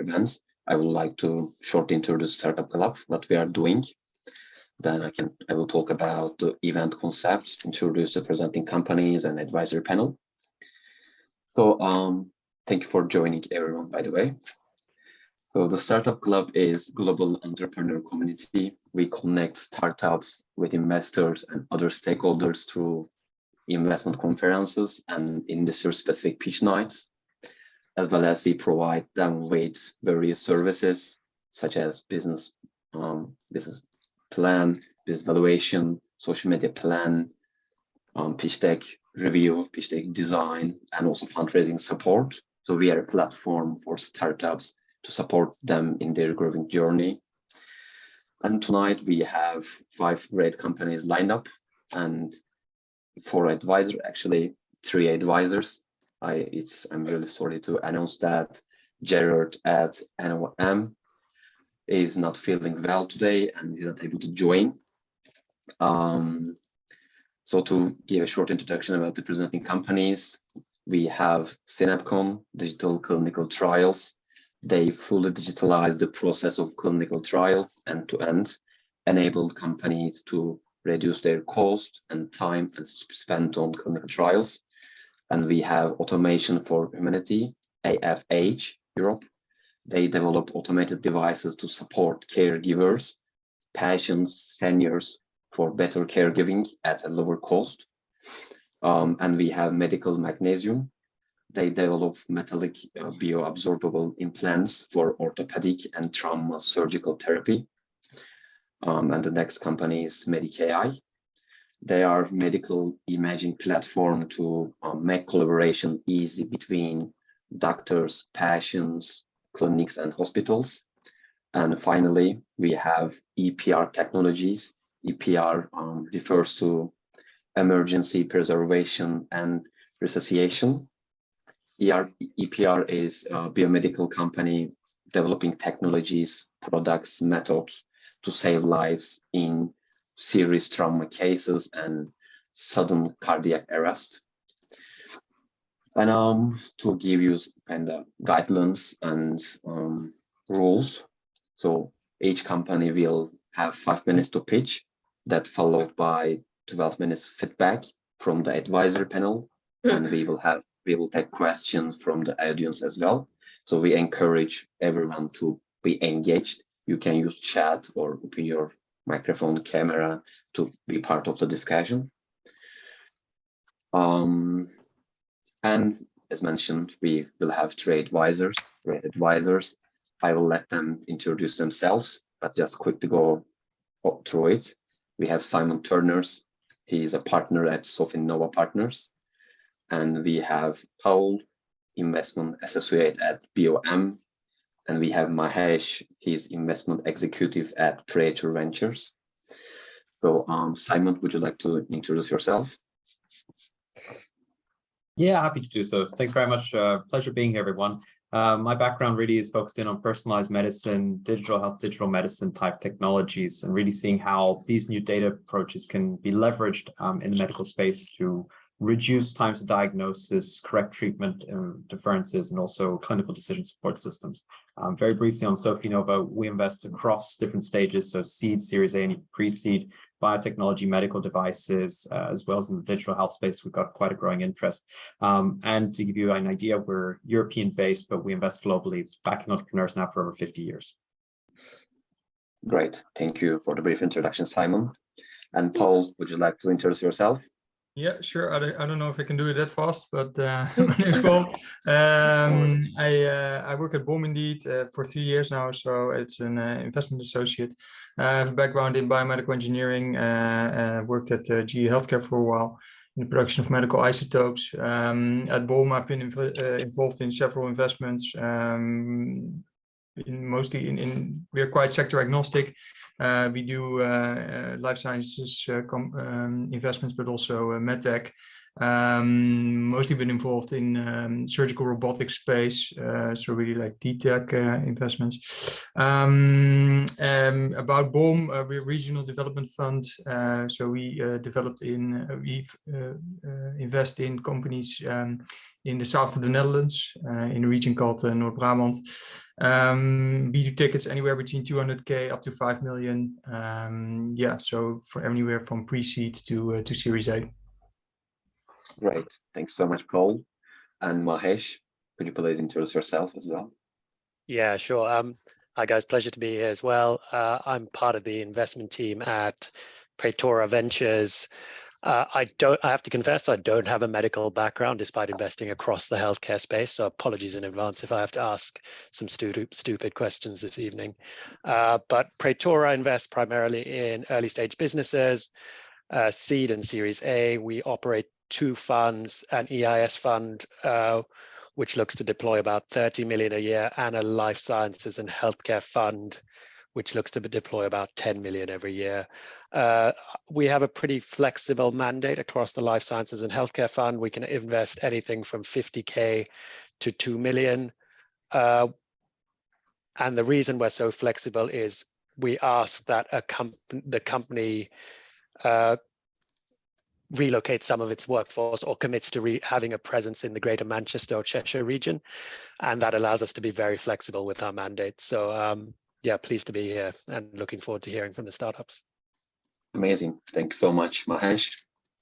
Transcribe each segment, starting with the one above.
events, I would like to shortly introduce Startup Club, what we are doing. Then I will talk about the event concept, introduce the presenting companies and advisory panel. So thank you for joining everyone, by the way. So the Startup Club is global entrepreneur community. We connect startups with investors and other stakeholders through investment conferences and industry-specific pitch nights, as well as we provide them with various services such as business plan, business valuation, social media plan, pitch deck review, pitch deck design, and also fundraising support. So we are a platform for startups to support them in their growing journey. And tonight we have 5 great companies lined up and 4 advisors, actually 3 advisors. I'm really sorry to announce that Gerard at NOM is not feeling well today and is not able to join. So to give a short introduction about the presenting companies, we have SynapCon, digital clinical trials. They fully digitalize the process of clinical trials end-to-end, enabled companies to reduce their cost and time and spent on clinical trials. And we have Automation for Humanity, AFH Europe. They develop automated devices to support caregivers, patients, seniors for better caregiving at a lower cost. And we have Medical Magnesium. They develop metallic bioabsorbable implants for orthopaedic and trauma surgical therapy. And the next company is Medicai. They are medical imaging platform to make collaboration easy between doctors, patients, clinics, and hospitals. And finally, we have EPR-Technologies. EPR refers to emergency preservation and resuscitation. EPR is a biomedical company developing technologies, products, methods to save lives in serious trauma cases and sudden cardiac arrest. And to give you kind of guidelines and rules. So each company will have 5 minutes to pitch, that followed by 12 minutes feedback from the advisory panel. And we will take questions from the audience as well. So we encourage everyone to be engaged. You can use chat or open your microphone, camera to be part of the discussion. And as mentioned, we will have 3 advisors, great advisors. I will let them introduce themselves, but just quick to go through it. We have Simon Turners. He is a partner at Sofinnova Partners. And we have Paul, investment associate at BOM. And we have Mahesh, he's investment executive at Creator Ventures. So Simon, would you like to introduce yourself? Yeah, happy to do so. Thanks very much. Pleasure being here, everyone. My background really is focused in on personalized medicine, digital health, digital medicine type technologies, and really seeing how these new data approaches can be leveraged in the medical space to reduce times to diagnosis, correct treatment differences, and also clinical decision support systems. Very briefly on Sofinnova, we invest across different stages, so seed, series A, and pre-seed, biotechnology, medical devices, as well as in the digital health space. We've got quite a growing interest. And to give you an idea, we're European-based, but we invest globally, backing entrepreneurs now for over 50 years. Great. Thank you for the brief introduction, Simon. And Paul, would you like to introduce yourself? Yeah, sure. I don't know if I can do it that fast, but my name is Paul. I work at BOM indeed for 3 years now, so it's an investment associate. I have a background in biomedical engineering, worked at GE Healthcare for a while in the production of medical isotopes. At BOM, I've been involved in several investments, we are quite sector agnostic. We do life sciences investments, but also medtech. Mostly been involved in surgical robotics space, so really like DTech investments. About BOM, we're a regional development fund, so we invest in companies in the south of the Netherlands, in a region called Noord-Brabant. We do tickets anywhere between 200K up to 5 million. Yeah, so for anywhere from pre-seed to Series A. Great, thanks so much, Paul. And Mahesh, could you please introduce yourself as well? Yeah, sure. Hi guys, pleasure to be here as well. I'm part of the investment team at Praetora Ventures. I have to confess, I don't have a medical background despite investing across the healthcare space. So apologies in advance if I have to ask some stupid questions this evening. But Praetora invests primarily in early stage businesses, seed and Series A. We operate 2 funds, an EIS fund, which looks to deploy about 30 million a year, and a life sciences and healthcare fund, which looks to deploy about 10 million every year. We have a pretty flexible mandate across the life sciences and healthcare fund. We can invest anything from 50K to 2 million. And the reason we're so flexible is we ask that the company relocate some of its workforce or commits to having a presence in the greater Manchester or Cheshire region. And that allows us to be very flexible with our mandate. So yeah, pleased to be here and looking forward to hearing from the startups. Amazing. Thanks so much, Mahesh.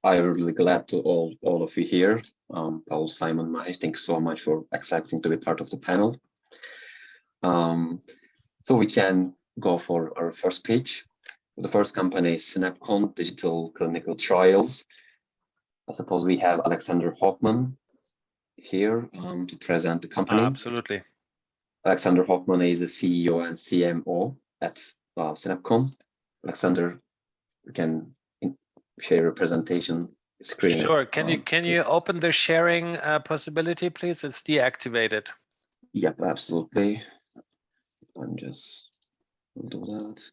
I'm really glad to all of you here. Paul, Simon, Mahesh, thanks so much for accepting to be part of the panel. So we can go for our first pitch. The first company is SynapCon Digital Clinical Trials. I suppose we have Alexander Hoffman here to present the company. Absolutely. Alexander Hoffman is the CEO and CMO at SynapCon. Alexander, you can share your presentation screen. Sure. Can you open the sharing possibility, please? It's deactivated. Yep, absolutely. I'm just do that.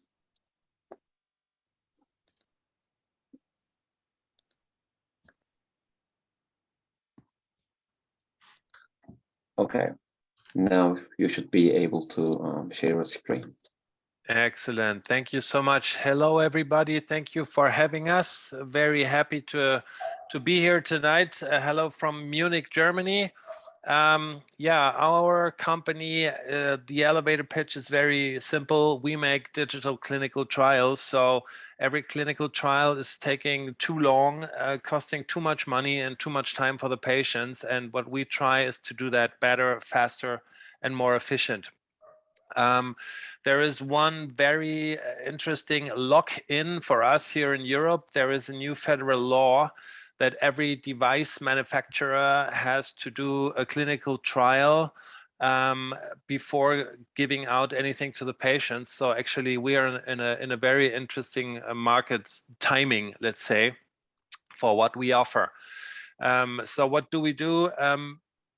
Okay, now you should be able to share a screen. Excellent. Thank you so much. Hello, everybody. Thank you for having us. Very happy to be here tonight. Hello from Munich, Germany. Yeah, our company, the elevator pitch is very simple. We make digital clinical trials. So every clinical trial is taking too long, costing too much money and too much time for the patients. And what we try is to do that better, faster, and more efficient. There is one very interesting lock-in for us here in Europe. There is a new federal law that every device manufacturer has to do a clinical trial before giving out anything to the patients. So actually we are in a very interesting market timing, let's say, for what we offer. So what do?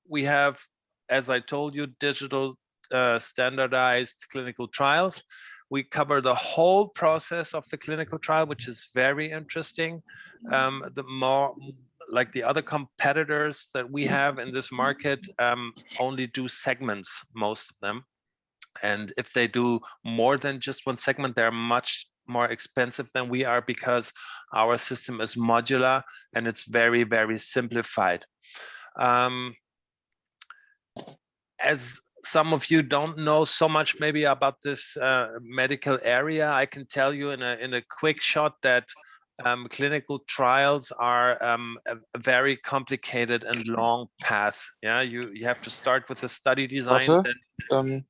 We have, as I told you, digital standardized clinical trials. We cover the whole process of the clinical trial, which is very interesting. The more, like the other competitors that we have in this market, only do segments, most of them. And if they do more than just one segment, they're much more expensive than we are because our system is modular and it's very, very simplified. As some of you don't know so much maybe about this medical area, I can tell you in a quick shot that clinical trials are a very complicated and long path. Yeah, you have to start with a study design. Someone's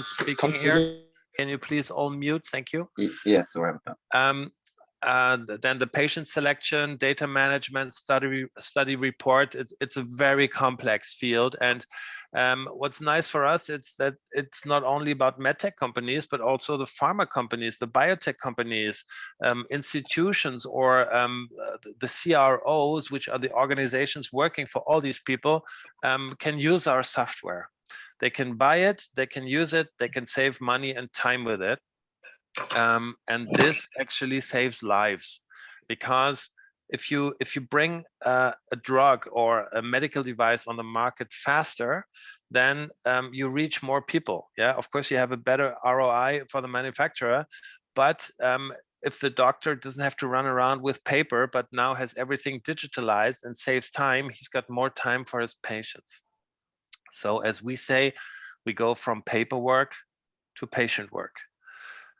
speaking here. Can you please all mute? Thank you. Yes, sorry. Then the patient selection, data management, study report. It's a very complex field. And what's nice for us, it's that it's not only about medtech companies, but also the pharma companies, the biotech companies, institutions, or the CROs, which are the organizations working for all these people, can use our software. They can buy it, they can use it, they can save money and time with it. And this actually saves lives, because if you bring a drug or a medical device on the market faster, then you reach more people. Yeah, of course you have a better ROI for the manufacturer, but if the doctor doesn't have to run around with paper, but now has everything digitalized and saves time, he's got more time for his patients. So as we say, we go from paperwork to patient work.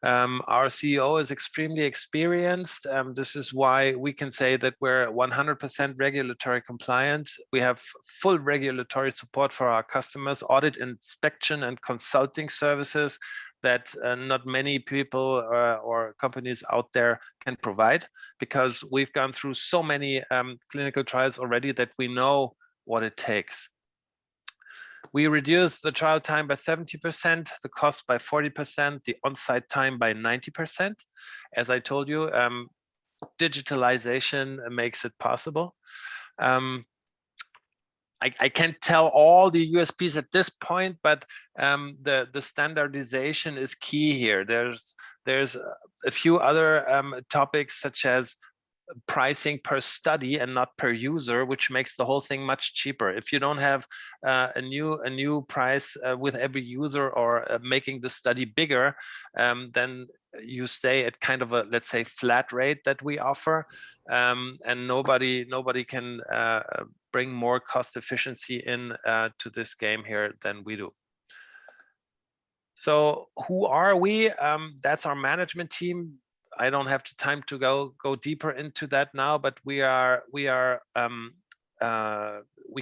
Our CEO is extremely experienced. This is why we can say that we're 100% regulatory compliant. We have full regulatory support for our customers, audit, inspection, and consulting services that not many people or companies out there can provide, because we've gone through so many clinical trials already that we know what it takes. We reduced the trial time by 70%, the cost by 40%, the on-site time by 90%. As I told you, digitalization makes it possible. I can't tell all the USPs at this point, but the standardization is key here. There's a few other topics, such as pricing per study and not per user, which makes the whole thing much cheaper. If you don't have a new price with every user, or making the study bigger, then you stay at kind of a, let's say, flat rate that we offer, and nobody can bring more cost efficiency in to this game here than we do. So who are we? That's our management team. I don't have the time to go deeper into that now, but we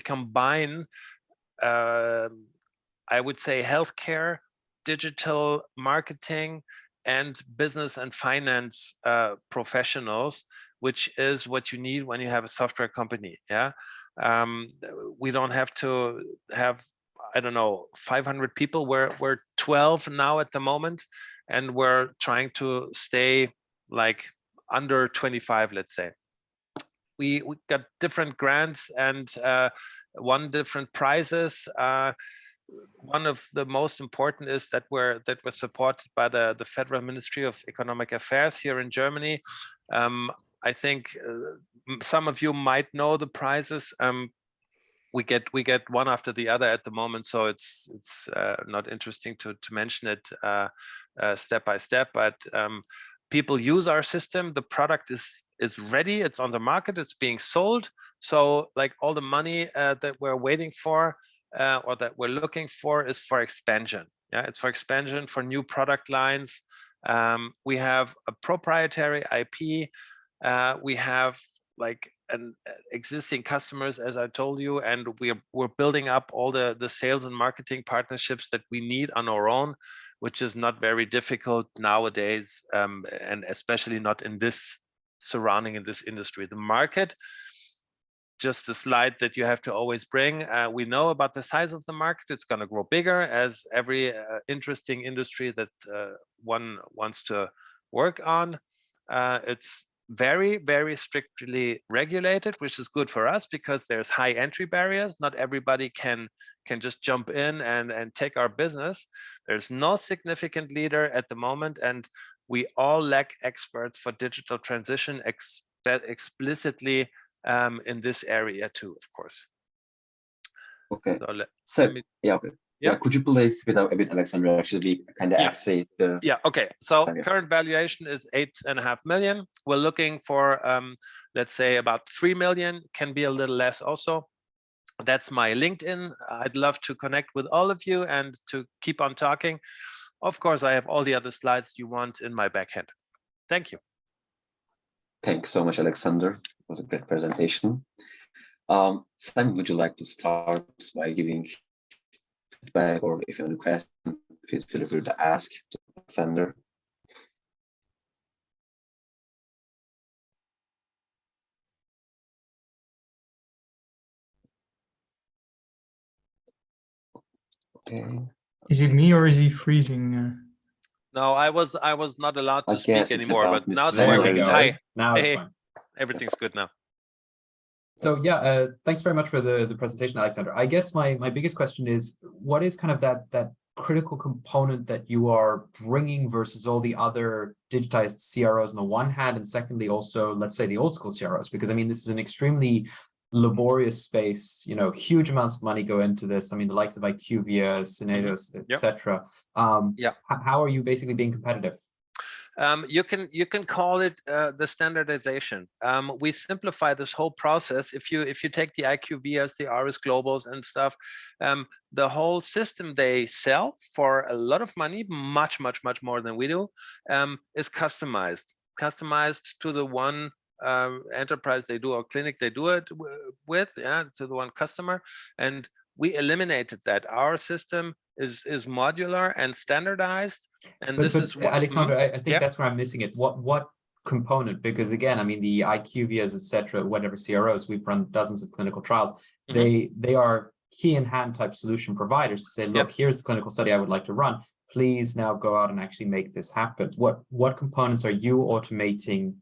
combine, I would say, healthcare, digital marketing, and business and finance professionals, which is what you need when you have a software company. Yeah, we don't have to have, I don't know, 500 people. We're 12 now at the moment, and we're trying to stay like under 25, let's say. We got different grants and won different prizes. One of the most important is that we're supported by the Federal Ministry of Economic Affairs here in Germany. I think some of you might know the prizes. We get one after the other at the moment, so it's not interesting to mention it step by step, but people use our system. The product is ready, it's on the market, it's being sold. So like all the money that we're waiting for or that we're looking for is for expansion. Yeah, it's for expansion, for new product lines. We have a proprietary IP. We have like an existing customers, as I told you, and we're building up all the sales and marketing partnerships that we need on our own, which is not very difficult nowadays, and especially not in this surrounding, in this industry. The market, just a slide that you have to always bring. We know about the size of the market. It's going to grow bigger, as every interesting industry that one wants to work on. It's very, very strictly regulated, which is good for us because there's high entry barriers. Not everybody can just jump in and take our business. There's no significant leader at the moment, and we all lack experts for digital transition explicitly in this area too, of course. Okay. So let me, yeah, okay. Yeah, could you please speed up a bit, Alexander, actually kind of access the... Yeah, okay. So current valuation is 8.5 million. We're looking for, let's say, about 3 million, can be a little less also. That's my LinkedIn. I'd love to connect with all of you and to keep on talking. Of course, I have all the other slides you want in my backhand. Thank you. Thanks so much, Alexander. It was a great presentation. Simon, would you like to start by giving feedback, or if you have a question, please feel free to ask to Alexander. Okay. Is it me or is he freezing? No, I was not allowed to speak anymore, but now it's there working. we go. Hi. Now it's fine. Everything's good now. So yeah, thanks very much for the presentation, Alexander. I guess my biggest question is, what is kind of that critical component that you are bringing versus all the other digitized CROs on the one hand, and secondly also, let's say, the old school CROs? Because I mean, this is an extremely laborious space, you know, huge amounts of money go into this. I mean, the likes of IQVIA, Syneos, etc. How are you basically being competitive? You can call it the standardization. We simplify this whole process. If you take the IQVIAs, the RS Globals and stuff, the whole system they sell for a lot of money, much more than we do, is customized to the one enterprise they do or clinic they do it with, yeah, to the one customer. And we eliminated that. Our system is modular and standardized, and but is what, Alexander, I think that's where I'm missing it. What component? Because again, I mean, the IQVIAs, etc., whatever CROs, we've run dozens of clinical trials. They are key in hand type solution providers to say, look, here's the clinical study I would like to run. Please now go out and actually make this happen. What components are you automating?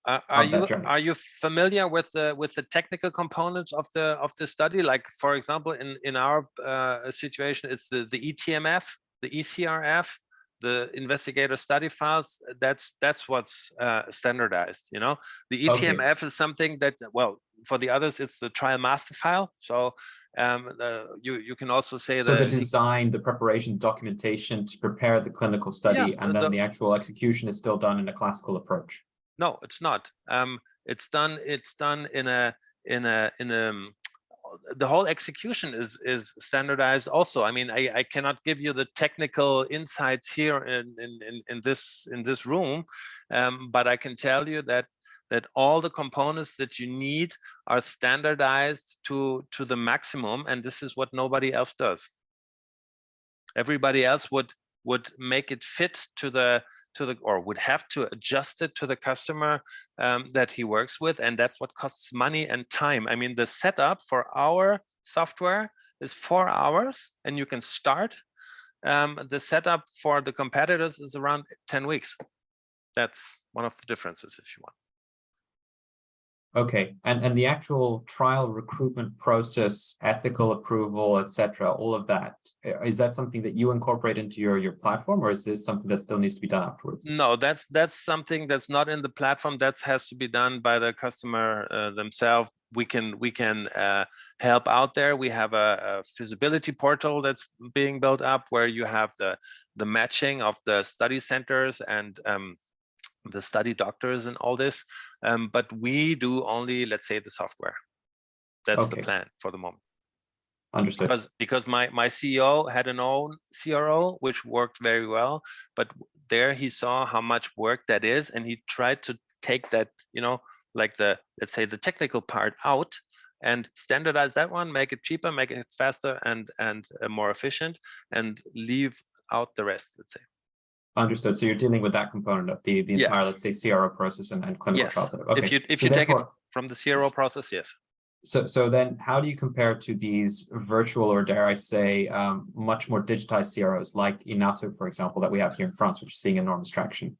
Are you familiar with the technical components of the study? Like, for example, in our situation, it's the ETMF, the ECRF, the investigator study files. That's what's standardized. You know, the ETMF is something that, well, for the others, it's the trial master file. So you can also say that the design, the preparation, documentation to prepare the clinical study, and then the actual execution is still done in a classical approach. No, it's not. It's done in a the whole execution is standardized also. I mean, I cannot give you the technical insights here in this room, but I can tell you that all the components that you need are standardized to the maximum, and this is what nobody else does. Everybody else would make it fit to the or would have to adjust it to the customer that he works with, and that's what costs money and time. I mean, the setup for our software is 4 hours, and you can start. The setup for the competitors is around 10 weeks. That's one of the differences, if you want. Okay, and the actual trial recruitment process, ethical approval, etc., all of that, is that something that you incorporate into your platform, or is this something that still needs to be done afterwards? No, that's something that's not in the platform. That has to be done by the customer themselves. We can help out there. We have a feasibility portal that's being built up where you have the matching of the study centers and the study doctors and all this, but we do only, let's say, the software. That's the plan for the moment. Understood. Because my CEO had an own CRO which worked very well, but there he saw how much work that is, and he tried to take that, you know, like let's say the technical part out and standardize that one, make it cheaper, make it faster and more efficient, and leave out the rest, let's say. Understood. So you're dealing with that component of the entire, let's say, CRO process and clinical trials. Okay. If you take it from the CRO process, yes. So then how do you compare to these virtual, or dare I say, much more digitized CROs like Inato, for example, that we have here in France, which is seeing enormous traction?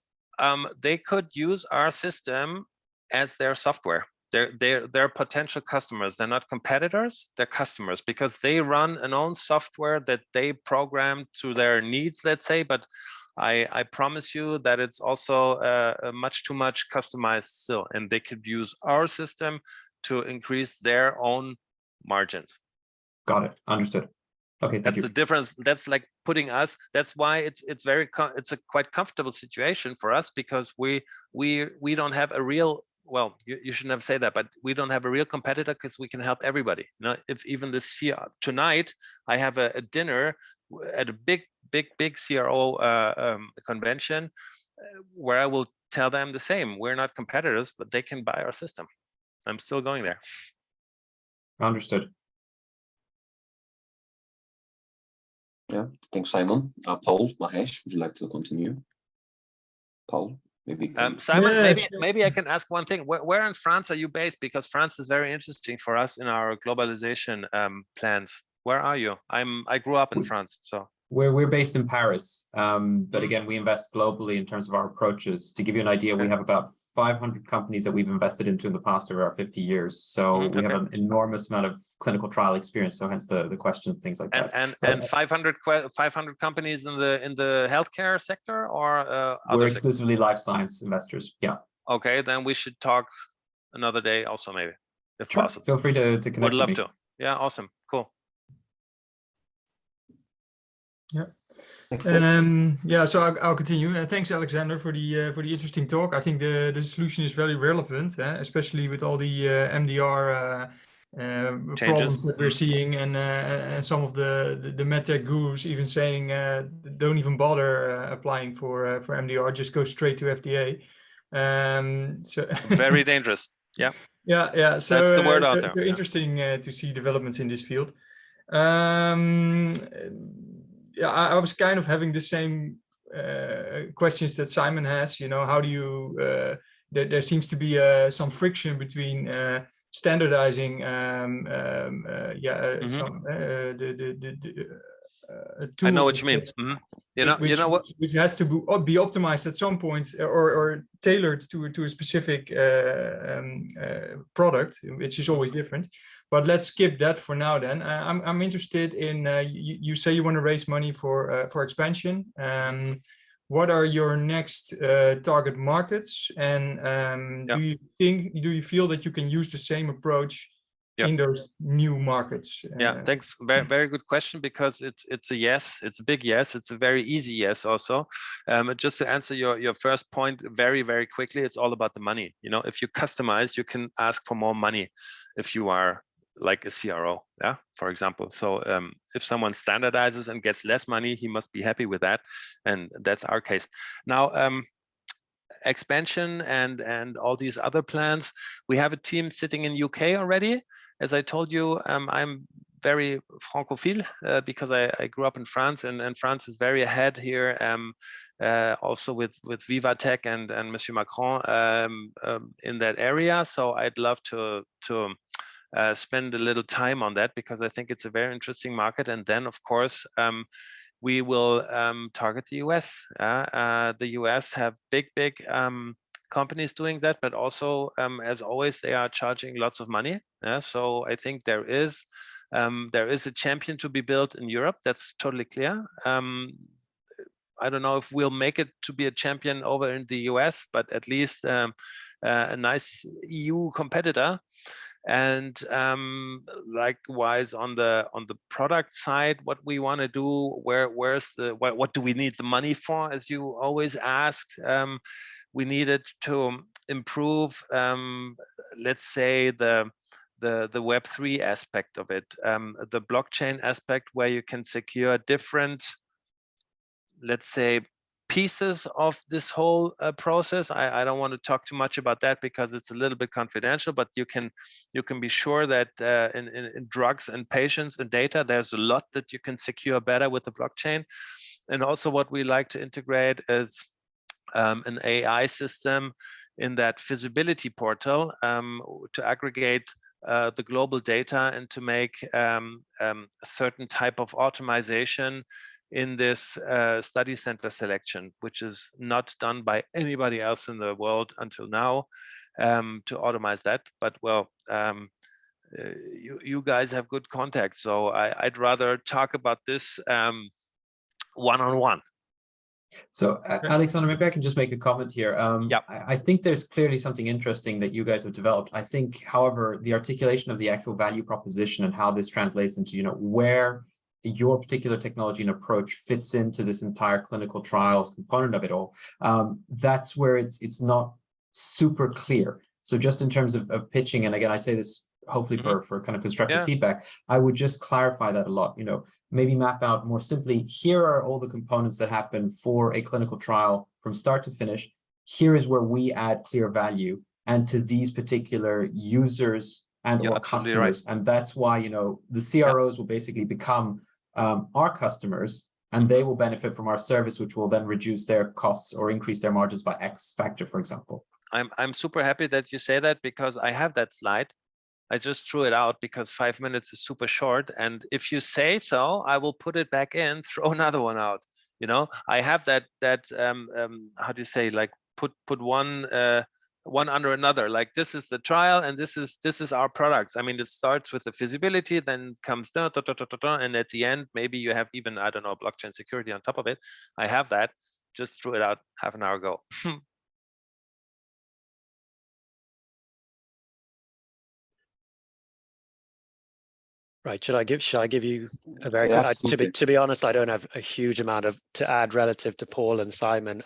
They could use our system as their software. They're potential customers. They're not competitors, they're customers, because they run an own software that they program to their needs, let's say, but I promise you that it's also much too much customized still, and they could use our system to increase their own margins. Got it. Understood. Okay, that's the difference. That's like putting us. That's why it's a quite comfortable situation for us, because we don't have a real. Well, you should never say that, but we don't have a real competitor because we can help everybody. You know, if even this year tonight I have a dinner at a big CRO convention where I will tell them the same. We're not competitors, but they can buy our system. I'm still going there. Understood. Yeah, thanks, Simon. Paul, Mahesh, would you like to continue? Paul, maybe. Simon, maybe I can ask one thing. Where in France are you based? Because France is very interesting for us in our globalization plans. Where are you? I grew up in France, so. We're based in Paris, but again, we invest globally in terms of our approaches. To give you an idea, we have about 500 companies that we've invested into in the past over our 50 years. So we have an enormous amount of clinical trial experience. So hence the questions, things like that. And 500 companies in the healthcare sector, or we're exclusively life science investors. Yeah. Okay, then we should talk another day also, maybe, if possible. Feel free to connect. Would love to. Yeah, awesome, cool. Yeah. Okay. Yeah, so I'll continue. Thanks, Alexander, for the interesting talk. I think the solution is very relevant, especially with all the MDR problems that we're seeing, and some of the medtech gurus even saying don't even bother applying for MDR, just go straight to FDA. So very dangerous. Yeah. Yeah. So that's the word out there. So interesting to see developments in this field. Yeah, I was kind of having the same questions that Simon has. You know, how do you? There seems to be some friction between standardizing. Tool. I know what you mean. You know what? Which has to be optimized at some point, or tailored to a specific product, which is always different. But let's skip that for now. Then I'm interested in you say you want to raise money for expansion. What are your next target markets, and do you feel that you can use the same approach in those new markets? Yeah, thanks. Very good question, because it's a yes. It's a big yes. It's a very easy yes also. Just to answer your first point very, very quickly, it's all about the money. You know, if you customize, you can ask for more money if you are like a CRO, yeah, for example. So if someone standardizes and gets less money, he must be happy with that, and that's our case. Now, expansion and all these other plans, we have a team sitting in UK already. As I told you, I'm very francophile because I grew up in France, and France is very ahead here, also with Vivatech and Monsieur Macron in that area. So I'd love to spend a little time on that, because I think it's a very interesting market. And then, of course, we will target the US. The US have big companies doing that, but also, as always, they are charging lots of money. So I think there is a champion to be built in Europe. That's totally clear. I don't know if we'll make it to be a champion over in the US, but at least a nice EU competitor. And likewise on the product side, what we want to do, what do we need the money for, as you always asked. We needed to improve, let's say, the Web3 aspect of it, the blockchain aspect, where you can secure different, let's say, pieces of this whole process. I don't want to talk too much about that because it's a little bit confidential, but you can be sure that in drugs and patients and data, there's a lot that you can secure better with the blockchain. And also what we like to integrate is an AI system in that feasibility portal to aggregate the global data and to make a certain type of automation in this study center selection, which is not done by anybody else in the world until now, to automate that. But well, you guys have good contacts, so I'd rather talk about this one-on-one. So Alexander, maybe I can just make a comment here. I think there's clearly something interesting that you guys have developed. I think, however, the articulation of the actual value proposition and how this translates into, where your particular technology and approach fits into this entire clinical trials component of it all, that's where it's not super clear. So just in terms of pitching, and again, I say this hopefully for kind of constructive feedback, I would just clarify that a lot, maybe map out more simply, here are all the components that happen for a clinical trial from start to finish. Here is where we add clear value, and to these particular users and or customers. Right. And that's why, the CROs will basically become our customers, and they will benefit from our service, which will then reduce their costs or increase their margins by X factor, for example. I'm super happy that you say that, because I have that slide. I just threw it out because 5 minutes is super short. And if you say so, I will put it back in, throw another one out. I have that how do you say, like put one under another, like this is the trial and this is our products. I mean, it starts with the feasibility, then comes and at the end, maybe you have even, I don't know, blockchain security on top of it. I have that, just threw it out half an hour ago. Right. Should I give you a very Yeah, quick, to be honest, I don't have a huge amount to add relative to Paul and Simon.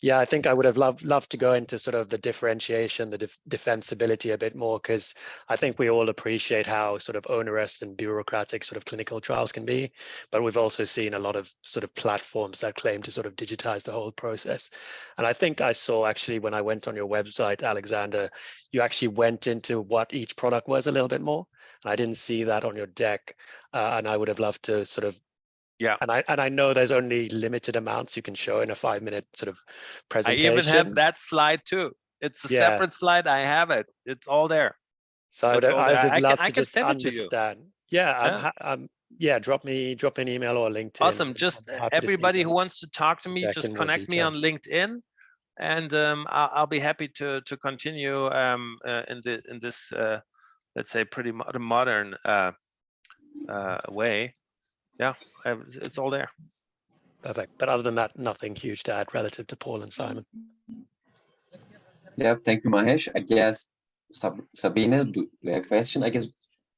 Yeah, I think I would have loved to go into sort of the differentiation, the defensibility a bit more, because I think we all appreciate how sort of onerous and bureaucratic sort of clinical trials can be. But we've also seen a lot of sort of platforms that claim to sort of digitize the whole process. And I think I saw actually when I went on your website, Alexander, you actually went into what each product was a little bit more. And I didn't see that on your deck. And I would have loved to sort of, Yeah. And I know there's only limited amounts you can show in a 5-minute sort of presentation. I even have that slide too. It's a separate slide. I have it. It's all there. So I would love to just understand. Yeah, drop me an email or LinkedIn. Awesome. Just everybody who wants to talk to me, just connect me on LinkedIn, and I'll be happy to continue in this let's say pretty modern way. Yeah, it's all there. Perfect. But other than that, nothing huge to add relative to Paul and Simon. Yeah, thank you, Mahesh. I guess, Sabine, do you have a question? I guess,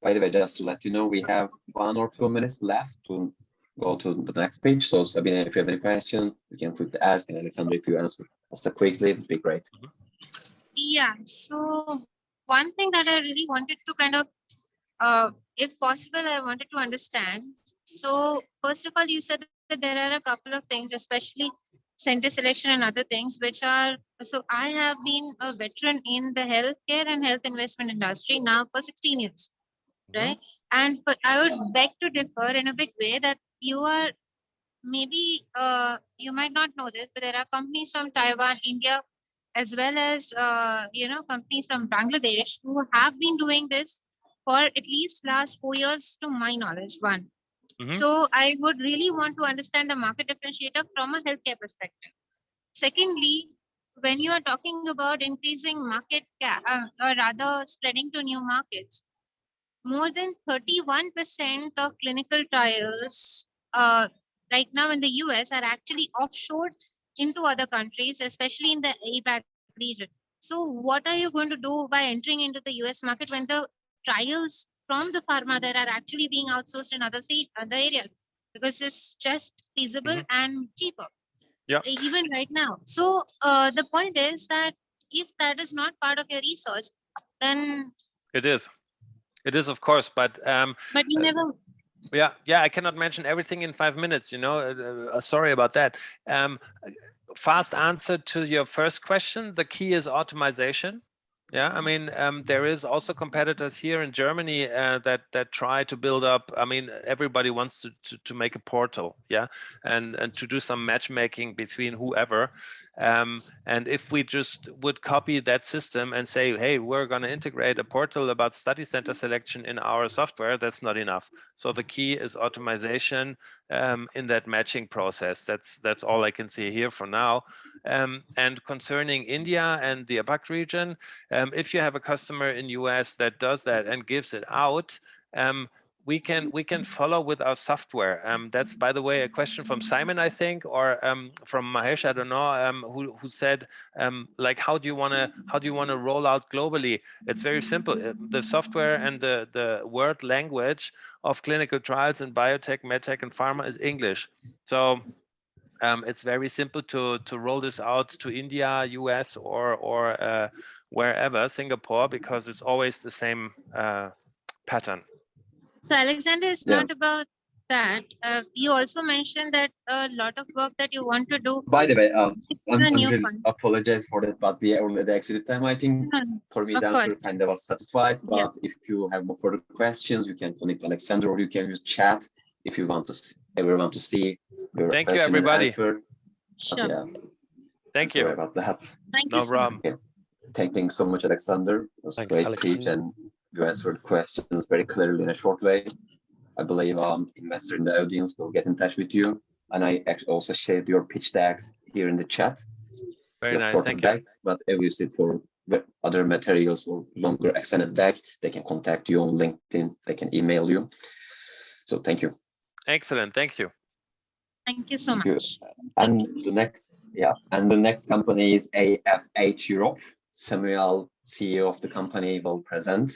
by the way, just to let you know, we have 1 or 2 minutes left to go to the next page. So, Sabine, if you have any question, you can quickly ask. And Alexander, if you answer quickly, it'd be great. Yeah, so one thing that I really wanted to kind of, if possible, I wanted to understand. So first of all, you said that there are a couple of things, especially center selection and other things, which are, so I have been a veteran in the healthcare and health investment industry now for 16 years, right? And but I would beg to differ in a big way that you are, maybe you might not know this, but there are companies from Taiwan, India, as well as, companies from Bangladesh who have been doing this for at least last 4 years, to my knowledge, one. So I would really want to understand the market differentiator from a healthcare perspective. Secondly, when you are talking about increasing market cap, or rather spreading to new markets, more than 31% of clinical trials right now in the US are actually offshored into other countries, especially in the APAC region. So what are you going to do by entering into the US market when the trials from the pharma that are actually being outsourced in other areas? Because it's just feasible and cheaper, even right now. So the point is that if that is not part of your research, then it is, of course, but you never. Yeah, I cannot mention everything in 5 minutes, sorry about that. Fast answer to your first question, the key is automation. Yeah, I mean, there is also competitors here in Germany that try to build up. I mean, everybody wants to make a portal, yeah, and to do some matchmaking between whoever. And if we just would copy that system and say, hey, we're going to integrate a portal about study center selection in our software, that's not enough. So the key is automation in that matching process. That's all I can say here for now. And concerning India and the APAC region, if you have a customer in US that does that and gives it out, we can follow with our software. That's, by the way, a question from Simon, I think, or from Mahesh, I don't know, who said, like, how do you want to roll out globally? It's very simple. The software and the word language of clinical trials in biotech, medtech, and pharma is English. So it's very simple to roll this out to India, US, or wherever, Singapore, because it's always the same pattern. So Alexander, it's not about that. You also mentioned that a lot of work that you want to do. By the way, I apologize for that, but we already exited time. I think for me the answer kind of was satisfied. But if you have more further questions, you can connect Alexander, or you can use chat if you want to see. Thank you, everybody. Sure. Thank you. Sorry about that. Thank you. No problem. Okay. Thank you so much, Alexander. It was a great speech, and you answered questions very clearly in a short way. I believe investor in the audience will get in touch with you. And I actually also shared your pitch decks here in the chat. Very nice, thank you. But obviously for other materials or longer extended deck, they can contact you on LinkedIn, they can email you. So thank you. Excellent, thank you. Thank you so much. And the next company is AFH Europe. Samuel, CEO of the company, will present.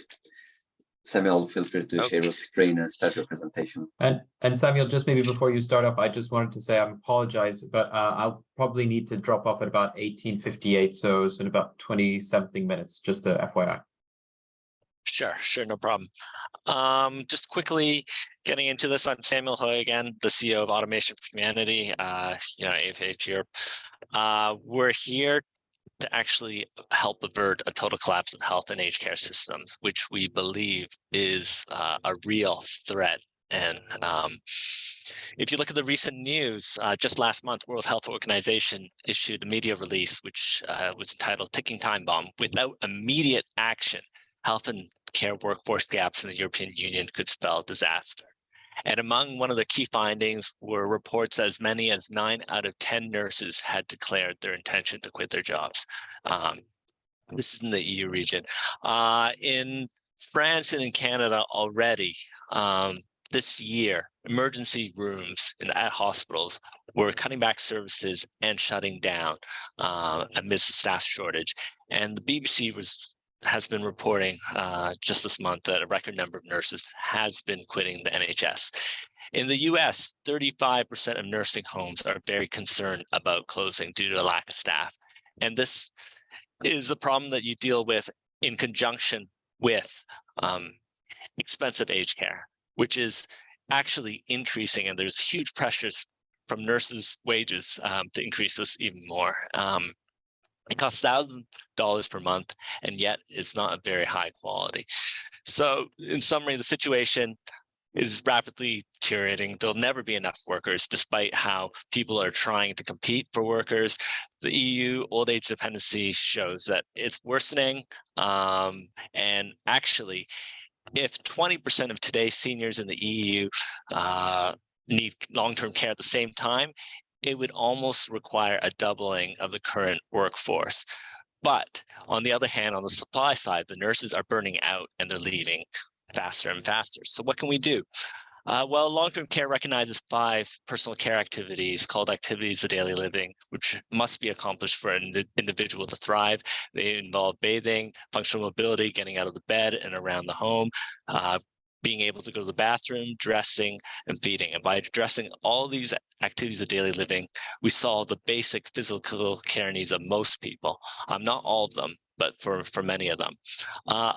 Samuel, feel free to share your screen and start your presentation. And Samuel, just maybe before you start up, I just wanted to say I apologize, but I'll probably need to drop off at about 18:58, so it's in about 20-something minutes, just a FYI. Sure, no problem. Just quickly getting into this, I'm Samuel Hoy again, the CEO of Automation for Humanity, AFH Europe. We're here to actually help avert a total collapse of health and aged care systems, which we believe is a real threat. And if you look at the recent news, just last month, World Health Organization issued a media release, which was entitled Ticking Time Bomb. Without immediate action, health and care workforce gaps in the European Union could spell disaster. And among one of the key findings were reports as many as 9 out of 10 nurses had declared their intention to quit their jobs. This is in the EU region. In France and in Canada already, this year, emergency rooms at hospitals were cutting back services and shutting down amidst the staff shortage. And the BBC has been reporting just this month that a record number of nurses has been quitting the NHS. In the US, 35% of nursing homes are very concerned about closing due to a lack of staff. And this is a problem that you deal with in conjunction with expensive aged care, which is actually increasing, and there's huge pressures from nurses' wages to increase this even more. It costs $1,000 per month, and yet it's not a very high quality. So in summary, the situation is rapidly deteriorating. There'll never be enough workers, despite how people are trying to compete for workers. The EU old age dependency shows that it's worsening. And actually, if 20% of today's seniors in the EU need long-term care at the same time, it would almost require a doubling of the current workforce. But on the other hand, on the supply side, the nurses are burning out and they're leaving faster and faster. So what can we do? Well, long-term care recognizes 5 personal care activities called activities of daily living, which must be accomplished for an individual to thrive. They involve bathing, functional mobility, getting out of the bed and around the home, being able to go to the bathroom, dressing, and feeding. And by addressing all these activities of daily living, we solve the basic physical care needs of most people. Not all of them, but for many of them.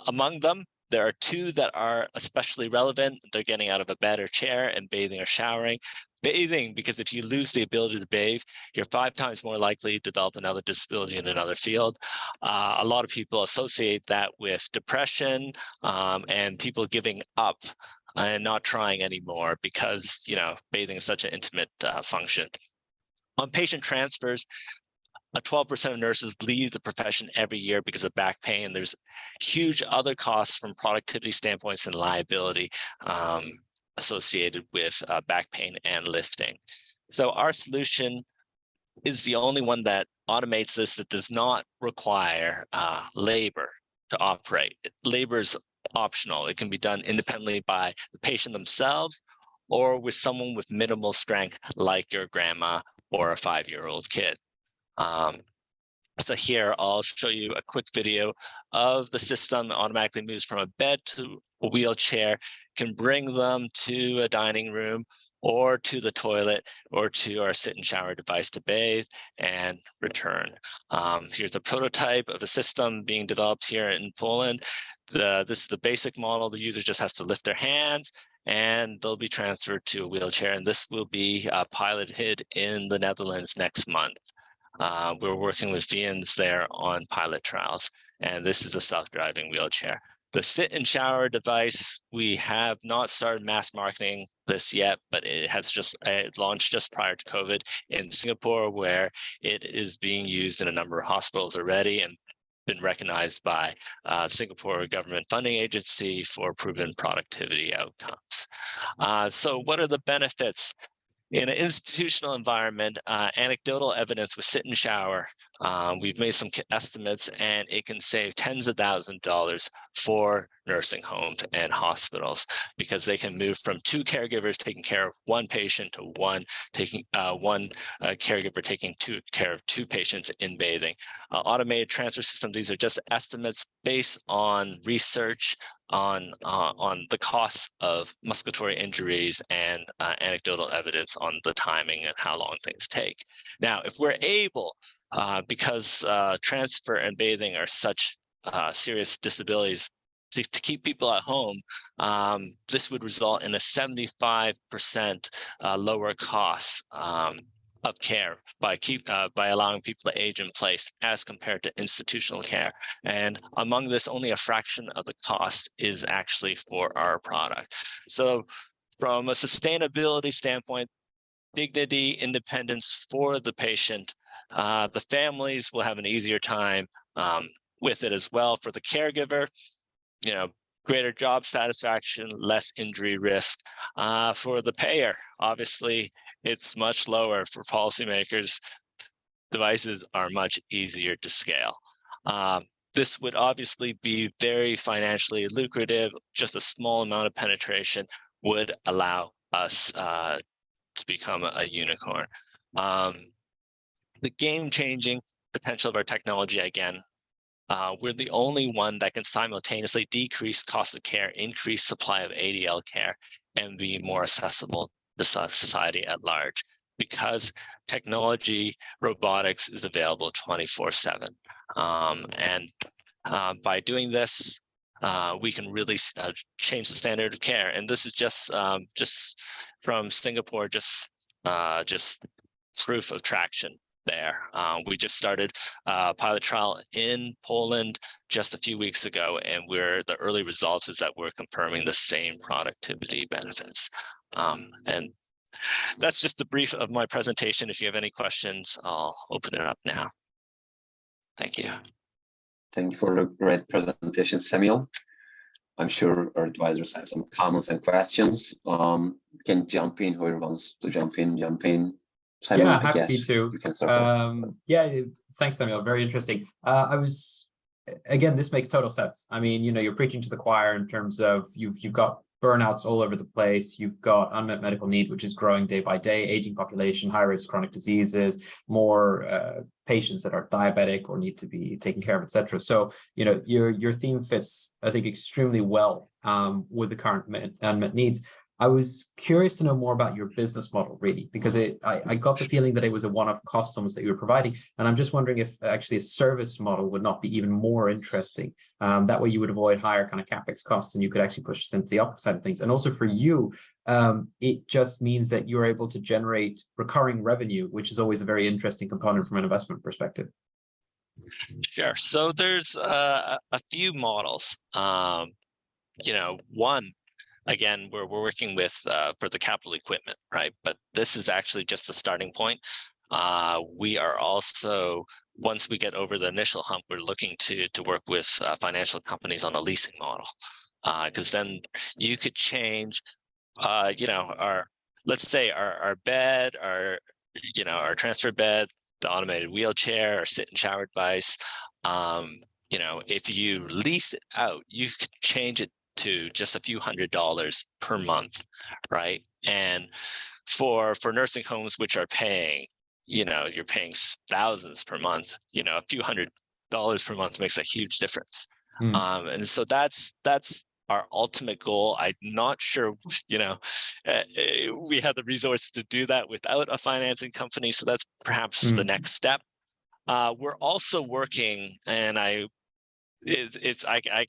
Among them, there are 2 that are especially relevant. They're getting out of a bed or chair and bathing or showering. Bathing, because if you lose the ability to bathe, you're 5 times more likely to develop another disability in another field. A lot of people associate that with depression and people giving up and not trying anymore because, bathing is such an intimate function. On patient transfers, 12% of nurses leave the profession every year because of back pain. There's huge other costs from productivity standpoints and liability associated with back pain and lifting. So our solution is the only one that automates this, that does not require labor to operate. Labor is optional. It can be done independently by the patient themselves or with someone with minimal strength like your grandma or a 5-year-old kid. So here I'll show you a quick video of the system that automatically moves from a bed to a wheelchair, can bring them to a dining room or to the toilet or to our sit and shower device to bathe and return. Here's a prototype of a system being developed here in Poland. This is the basic model. The user just has to lift their hands and they'll be transferred to a wheelchair. And this will be piloted in the Netherlands next month. We're working with VNs there on pilot trials, and this is a self-driving wheelchair. The sit and shower device, we have not started mass marketing this yet, but it launched just prior to COVID in Singapore, where it is being used in a number of hospitals already and been recognized by Singapore government funding agency for proven productivity outcomes. So what are the benefits? In an institutional environment, anecdotal evidence with sit and shower We've made some estimates, and it can save tens of thousands of dollars for nursing homes and hospitals, because they can move from 2 caregivers taking care of 1 patient to one caregiver taking care of 2 patients in bathing. Automated transfer systems, these are just estimates based on research on the costs of musculatory injuries and anecdotal evidence on the timing and how long things take. Now, if we're able, because transfer and bathing are such serious disabilities, to keep people at home, this would result in a 75% lower cost of care by allowing people to age in place as compared to institutional care. And among this, only a fraction of the cost is actually for our product. So from a sustainability standpoint, dignity, independence for the patient, the families will have an easier time with it as well. For the caregiver, greater job satisfaction, less injury risk. For the payer, obviously, it's much lower. For policymakers, devices are much easier to scale. This would obviously be very financially lucrative. Just a small amount of penetration would allow us to become a unicorn. The game-changing potential of our technology, again, we're the only one that can simultaneously decrease cost of care, increase supply of ADL care, and be more accessible to society at large, because technology, robotics is available 24/7. And by doing this, we can really change the standard of care. And this is just from Singapore, just proof of traction there. We just started a pilot trial in Poland just a few weeks ago, and the early results is that we're confirming the same productivity benefits. And that's just a brief of my presentation. If you have any questions, I'll open it up now. Thank you. Thank you for the great presentation, Samuel. I'm sure our advisors have some comments and questions. Can jump in, whoever wants to jump in. Simon, yeah, happy to. Yeah, thanks, Samuel. Very interesting. Again, this makes total sense. I mean, you're preaching to the choir in terms of you've got burnouts all over the place. You've got unmet medical need, which is growing day by day, aging population, high risk chronic diseases, more patients that are diabetic or need to be taken care of, etc. So, your theme fits, I think, extremely well with the current unmet needs. I was curious to know more about your business model, really, because I got the feeling that it was a one-off cost almost that you were providing. And I'm just wondering if actually a service model would not be even more interesting. That way you would avoid higher kind of CapEx costs and you could actually push us into the opposite side of things. And also for you, it just means that you're able to generate recurring revenue, which is always a very interesting component from an investment perspective. Sure. So there's a few models. One, again, we're working with for the capital equipment, right? But this is actually just the starting point. We are also, once we get over the initial hump, we're looking to work with financial companies on a leasing model, because then you could change, let's say our bed, our transfer bed, the automated wheelchair, our sit and shower device. If you lease it out, you could change it to just a few $100s per month, right? And for nursing homes which are paying, you're paying thousands per month, a few $100s per month makes a huge difference. And so that's our ultimate goal. I'm not sure, we have the resources to do that without a financing company. So that's perhaps the next step. We're also working, and I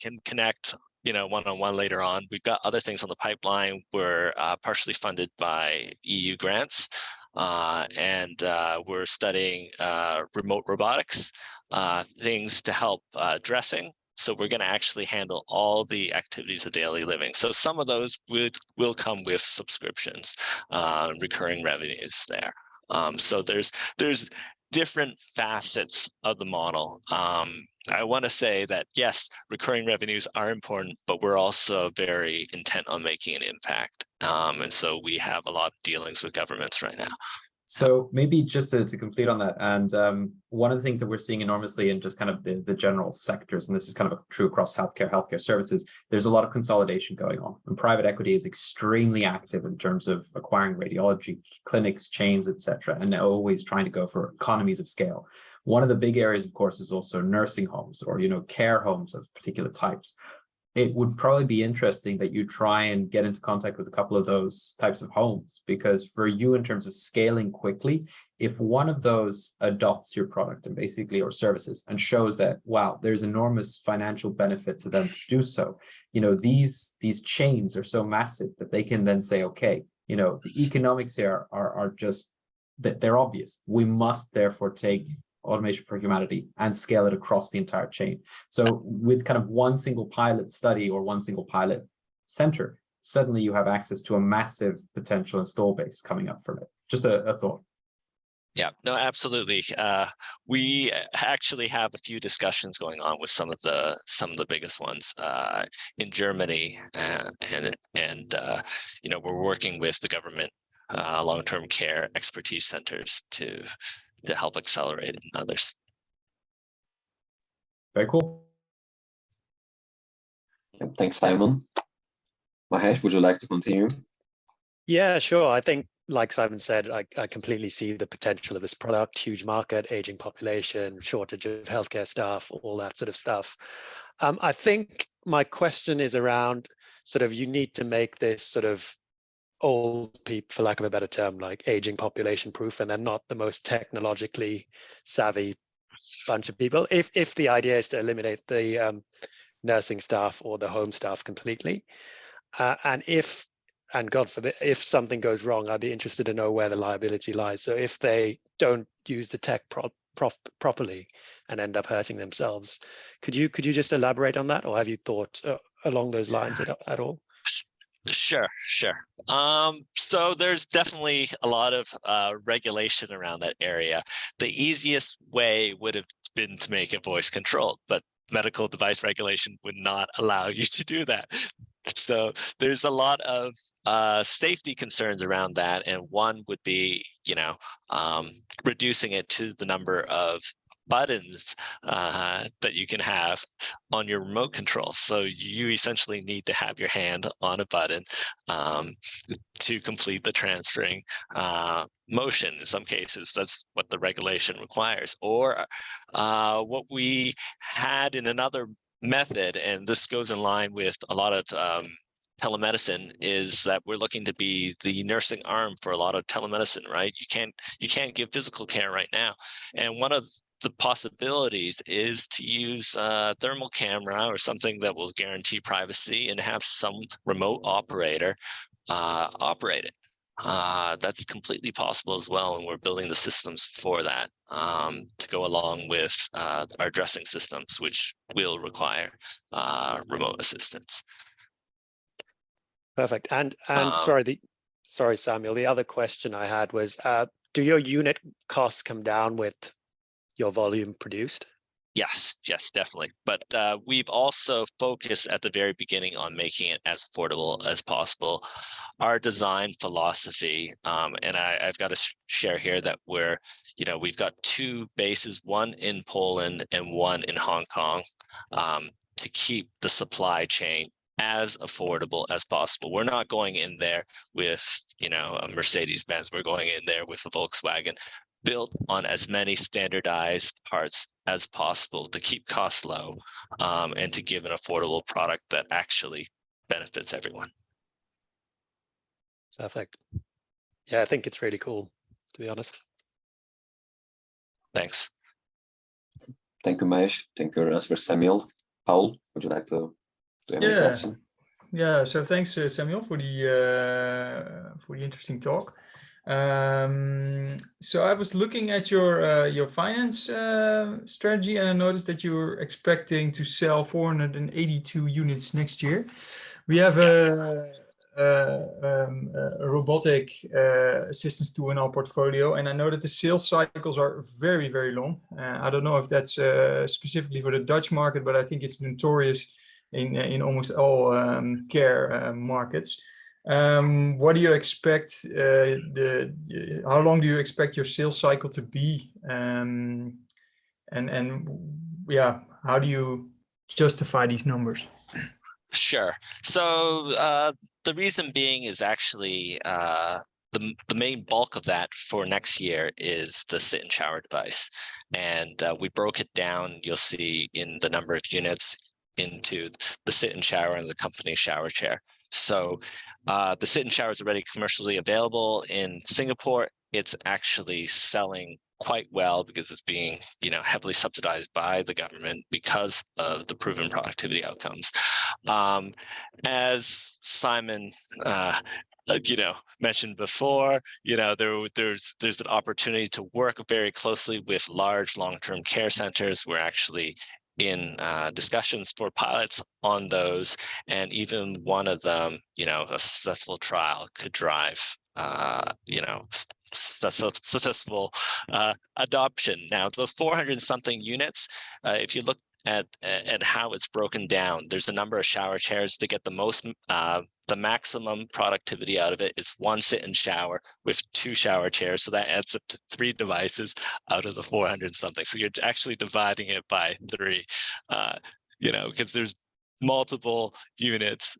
can connect one-on-one later on. We've got other things on the pipeline. We're partially funded by EU grants, and we're studying remote robotics, things to help dressing. So we're going to actually handle all the activities of daily living. So some of those will come with subscriptions, recurring revenues there. So there's different facets of the model. I want to say that, yes, recurring revenues are important, but we're also very intent on making an impact. And so we have a lot of dealings with governments right now. So maybe just to complete on that, and one of the things that we're seeing enormously in just kind of the general sectors, and this is kind of true across healthcare services, there's a lot of consolidation going on. And private equity is extremely active in terms of acquiring radiology clinics, chains, etc., and they're always trying to go for economies of scale. One of the big areas, of course, is also nursing homes or, care homes of particular types. It would probably be interesting that you try and get into contact with a couple of those types of homes, because for you, in terms of scaling quickly, if one of those adopts your product and basically, or services, and shows that, wow, there's enormous financial benefit to them to do so, these chains are so massive that they can then say, okay, the economics here are just that they're obvious. We must therefore take automation for humanity and scale it across the entire chain. So with kind of one single pilot study or one single pilot center, suddenly you have access to a massive potential install base coming up from it. Just a thought. Yeah, no, absolutely. We actually have a few discussions going on with some of the biggest ones in Germany, and we're working with the government long-term care expertise centers to help accelerate it and others. Very cool. Thanks, Simon. Mahesh, would you like to continue? Yeah, sure. I think, like Simon said, I completely see the potential of this product, huge market, aging population, shortage of healthcare staff, all that sort of stuff. I think my question is around sort of, you need to make this sort of old people, for lack of a better term, like aging population proof, and they're not the most technologically savvy bunch of people. If the idea is to eliminate the nursing staff or the home staff completely, and God forbid, if something goes wrong, I'd be interested to know where the liability lies. So if they don't use the tech properly and end up hurting themselves, could you just elaborate on that, or have you thought along those lines at all? Sure. So there's definitely a lot of regulation around that area. The easiest way would have been to make it voice controlled, but medical device regulation would not allow you to do that. So there's a lot of safety concerns around that, and one would be, reducing it to the number of buttons that you can have on your remote control. So you essentially need to have your hand on a button to complete the transferring motion. In some cases, that's what the regulation requires. Or what we had in another method, and this goes in line with a lot of telemedicine, is that we're looking to be the nursing arm for a lot of telemedicine, right? You can't give physical care right now. And one of the possibilities is to use a thermal camera or something that will guarantee privacy and have some remote operator operate it. That's completely possible as well, and we're building the systems for that to go along with our dressing systems, which will require remote assistance. Perfect. And sorry, Samuel, the other question I had was, do your unit costs come down with your volume produced? Yes, definitely. But we've also focused at the very beginning on making it as affordable as possible. Our design philosophy, and I've got to share here that we've got two bases, one in Poland and one in Hong Kong, to keep the supply chain as affordable as possible. We're not going in there with, a Mercedes-Benz. We're going in there with a Volkswagen, built on as many standardized parts as possible to keep costs low, and to give an affordable product that actually benefits everyone. Perfect. Yeah, I think it's really cool, to be honest. Thanks. Thank you, Mahesh. Thank you very much for Samuel. Paul, would you like to have any question? Yeah. So thanks, Samuel, for the interesting talk. So I was looking at your finance strategy, and I noticed that you're expecting to sell 482 units next year. We have a robotic assistance tool in our portfolio, and I know that the sales cycles are very, very long. I don't know if that's specifically for the Dutch market, but I think it's notorious in almost all care markets. What do you expect? How long do you expect your sales cycle to be? And yeah, how do you justify these numbers? Sure. So the reason being is actually the main bulk of that for next year is the sit and shower device. And we broke it down, you'll see, in the number of units into the sit and shower and the company shower chair. So the sit and shower is already commercially available in Singapore. It's actually selling quite well because it's being, heavily subsidized by the government because of the proven productivity outcomes. As Simon, mentioned before, there's an opportunity to work very closely with large long-term care centers. We're actually in discussions for pilots on those, and even one of them, a successful trial could drive, successful adoption. Now, those 400 something units, if you look at how it's broken down, there's a number of shower chairs to get the maximum productivity out of it. It's one sit and shower with 2 shower chairs, so that adds up to 3 devices out of the 400 something. So you're actually dividing it by 3, because there's multiple units,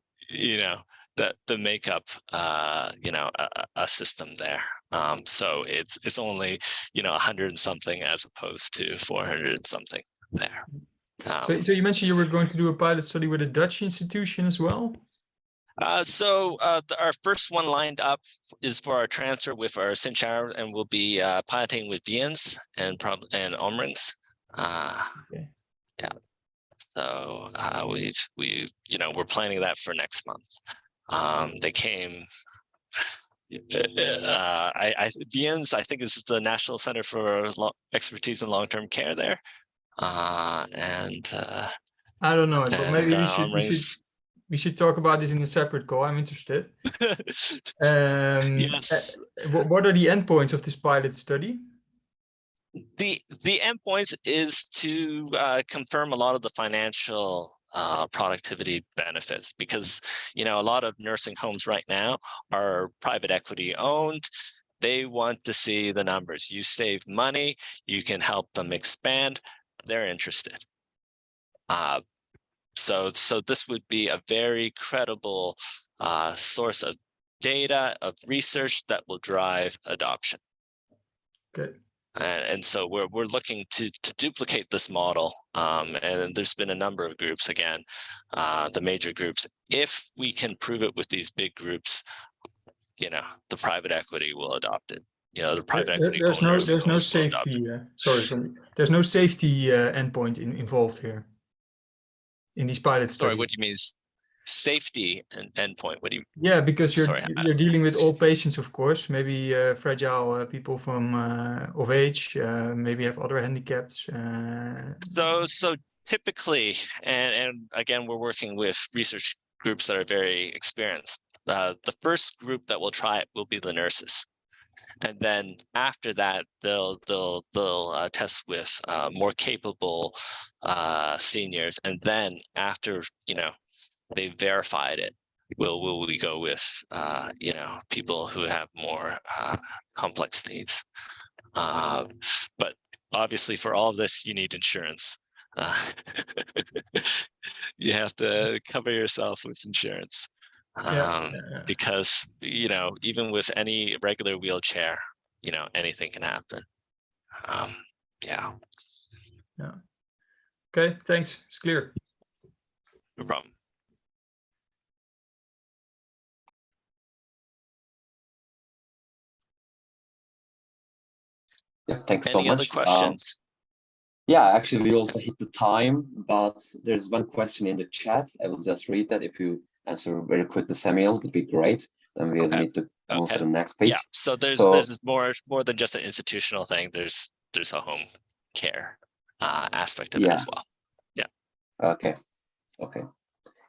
that make up a system there. So it's only 100 and something as opposed to 400 and something there. So you mentioned you were going to do a pilot study with a Dutch institution as well? Our first one lined up is for our transfer with our sit and shower, and we'll be piloting with Viens and Omrings. Okay. Yeah. So we're planning that for next month. They came. Viens, I think, this is the National Center for Expertise in Long-Term Care there. I don't know, but maybe we should talk about this in a separate call. I'm interested. Yes. What are the endpoints of this pilot study? The endpoints is to confirm a lot of the financial productivity benefits, because a lot of nursing homes right now are private equity owned. They want to see the numbers. You save money, you can help them expand. They're interested. So this would be a very credible source of data, of research that will drive adoption. Good. And so we're looking to duplicate this model. And there's been a number of groups, again, the major groups. If we can prove it with these big groups, the private equity will adopt it. The private equity owners. There's no safety. Sorry. There's no safety endpoint involved here in these pilot studies. Sorry, what do you mean safety and endpoint? What do you? Yeah, because you're dealing with all patients, of course. Maybe fragile people of age, maybe have other handicaps. So typically, and again, we're working with research groups that are very experienced. The first group that will try it will be the nurses. And then after that, they'll test with more capable seniors. And then after they verified it, will we go with people who have more complex needs. But obviously, for all of this, you need insurance. You have to cover yourself with insurance. Because even with any regular wheelchair, anything can happen. Yeah. Okay, thanks. It's clear. No problem. Yeah, thanks so much. Any other questions? Yeah, actually, we also hit the time, but there's one question in the chat. I will just read that. If you answer very quickly, Samuel, it'd be great. Then we'll need to move to the next page. Yeah, so there's more than just an institutional thing. There's a home care aspect of it as well. Yeah. Okay.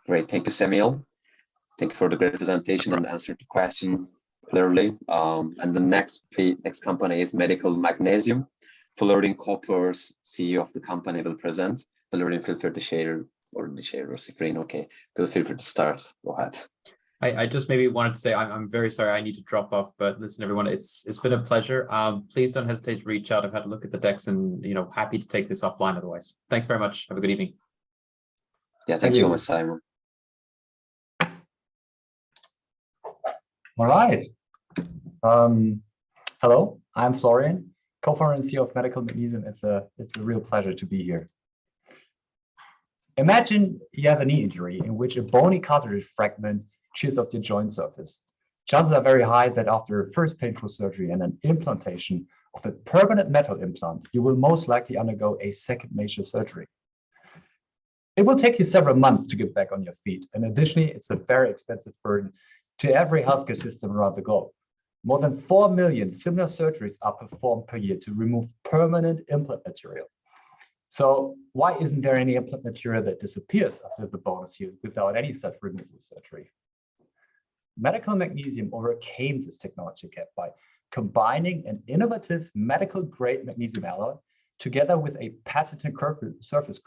Great. Thank you, Samuel. Thank you for the great presentation and answering the question clearly. And the next company is Magnesium. Florian Kopper's CEO of the company will present. Florian, feel free to share the screen. Okay, feel free to start. Go ahead. I just maybe wanted to say I'm very sorry I need to drop off, but listen, everyone, it's been a pleasure. Please don't hesitate to reach out. I've had a look at the decks and happy to take this offline otherwise. Thanks very much. Have a good evening. Yeah, thank you so much, Simon. All right. Hello, I'm Florian, co-founder and CEO of Medical Magnesium. It's a real pleasure to be here. Imagine you have a knee injury in which a bony cartilage fragment shears off your joint surface. Chances are very high that after first painful surgery and an implantation of a permanent metal implant, you will most likely undergo a second major surgery. It will take you several months to get back on your feet, and additionally, it's a very expensive burden to every healthcare system around the globe. More than 4 million similar surgeries are performed per year to remove permanent implant material. So why isn't there any implant material that disappears after the bone is healed without any such removal surgery? Medical Magnesium overcame this technology gap by combining an innovative medical-grade magnesium alloy together with a patented surface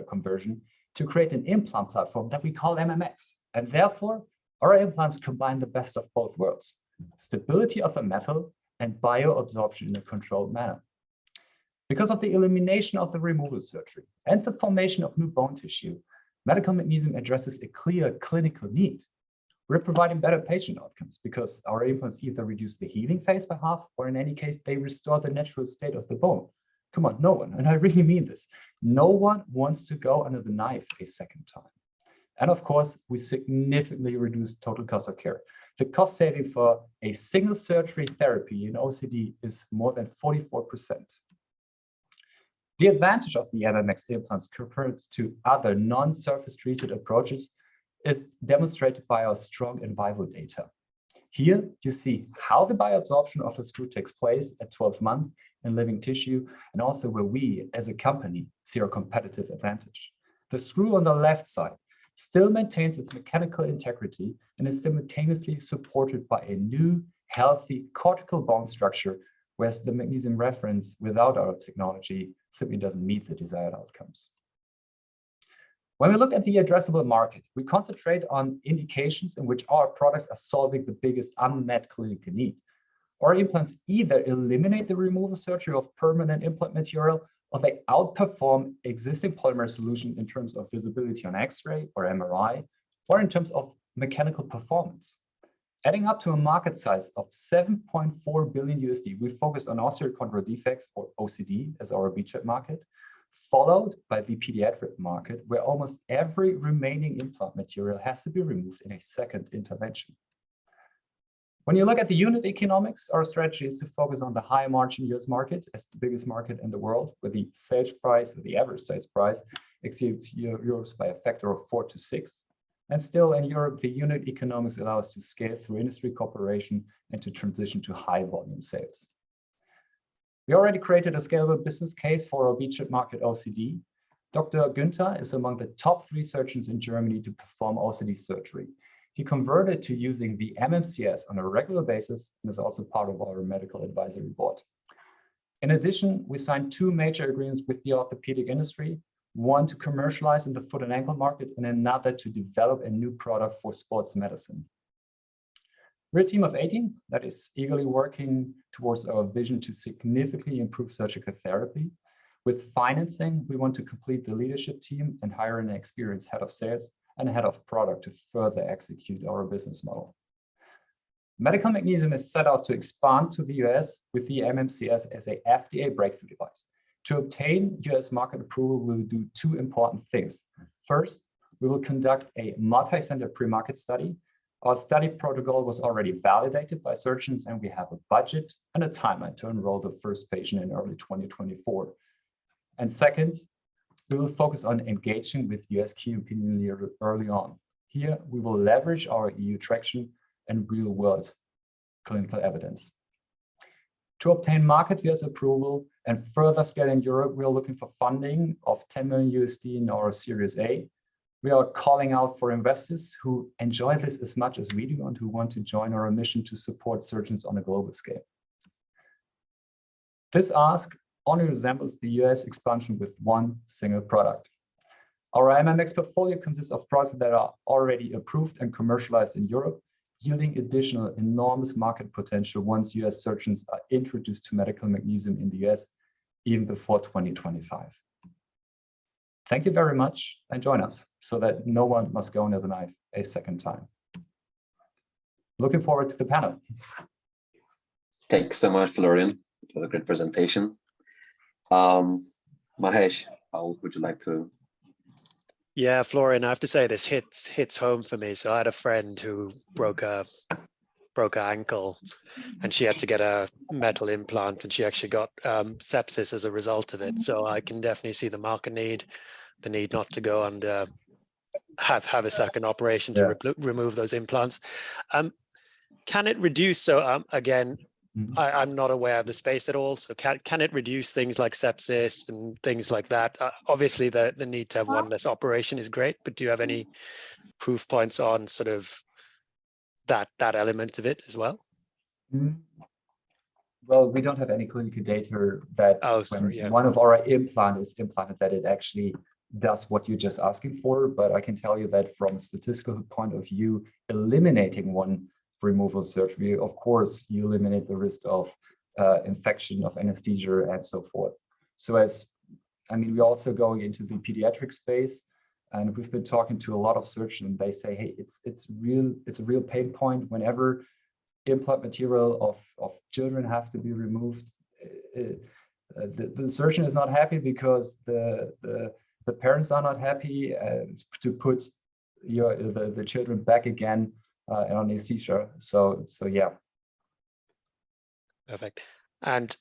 conversion to create an implant platform that we call MMX. And therefore, our implants combine the best of both worlds: stability of a metal and bioabsorption in a controlled manner. Because of the elimination of the removal surgery and the formation of new bone tissue, Medical Magnesium addresses a clear clinical need. We're providing better patient outcomes because our implants either reduce the healing phase by half, or in any case, they restore the natural state of the bone. Come on, no one, and I really mean this, no one wants to go under the knife a second time. And of course, we significantly reduce total cost of care. The cost saving for a single surgery therapy in OCD is more than 44%. The advantage of the MMX implants compared to other non-surface treated approaches is demonstrated by our strong in vivo data. Here you see how the bioabsorption of a screw takes place at 12 months in living tissue, and also where we as a company see our competitive advantage. The screw on the left side still maintains its mechanical integrity and is simultaneously supported by a new, healthy cortical bone structure, whereas the magnesium reference without our technology simply doesn't meet the desired outcomes. When we look at the addressable market, we concentrate on indications in which our products are solving the biggest unmet clinical need. Our implants either eliminate the removal surgery of permanent implant material, or they outperform existing polymer solutions in terms of visibility on X-ray or MRI, or in terms of mechanical performance. Adding up to a market size of $7.4 billion USD, we focus on osteochondral defects, or OCD, as our beachhead market, followed by the pediatric market, where almost every remaining implant material has to be removed in a second intervention. When you look at the unit economics, our strategy is to focus on the high margin US market as the biggest market in the world, where the sales price, or the average sales price, exceeds Europe's by a factor of 4 to 6. And still in Europe, the unit economics allow us to scale through industry cooperation and to transition to high volume sales. We already created a scalable business case for our beachhead market OCD. Dr. Günther is among the top 3 surgeons in Germany to perform OCD surgery. He converted to using the MMCS on a regular basis and is also part of our medical advisory board. In addition, we signed 2 major agreements with the orthopedic industry, one to commercialize in the foot and ankle market, and another to develop a new product for sports medicine. We're a team of 18 that is eagerly working towards our vision to significantly improve surgical therapy. With financing, we want to complete the leadership team and hire an experienced head of sales and a head of product to further execute our business model. Medical Magnesium is set out to expand to the US with the MMCS as a FDA breakthrough device. To obtain US market approval, we will do 2 important things. First, we will conduct a multi-center pre-market study. Our study protocol was already validated by surgeons, and we have a budget and a timeline to enroll the first patient in early 2024. And second, we will focus on engaging with US key opinion leaders early on. Here, we will leverage our EU traction and real-world clinical evidence. To obtain market US approval and further scale in Europe, we are looking for funding of 10 million USD in our Series A. We are calling out for investors who enjoy this as much as we do and who want to join our mission to support surgeons on a global scale. This ask only resembles the US expansion with one single product. Our MMX portfolio consists of products that are already approved and commercialized in Europe, yielding additional enormous market potential once US surgeons are introduced to medical magnesium in the US, even before 2025. Thank you very much and join us so that no one must go under the knife a second time. Looking forward to the panel. Thanks so much, Florian. It was a great presentation. Mahesh, how would you like to? Yeah, Florian, I have to say this hits home for me. So I had a friend who broke her ankle, and she had to get a metal implant, and she actually got sepsis as a result of it. So I can definitely see the market need, the need not to go and have a second operation to remove those implants. Can it reduce? So again, I'm not aware of the space at all. So can it reduce things like sepsis and things like that? Obviously, the need to have one less operation is great, but do you have any proof points on sort of that element of it as well? Well, we don't have any clinical data that one of our implants is implanted that it actually does what you're just asking for. But I can tell you that from a statistical point of view, eliminating one removal surgery, of course, you eliminate the risk of infection, of anesthesia, and so forth. So we're also going into the pediatric space, and we've been talking to a lot of surgeons. They say, hey, it's a real pain point whenever implant material of children have to be removed. The surgeon is not happy because the parents are not happy to put the children back again and anesthesia. So yeah. Perfect. And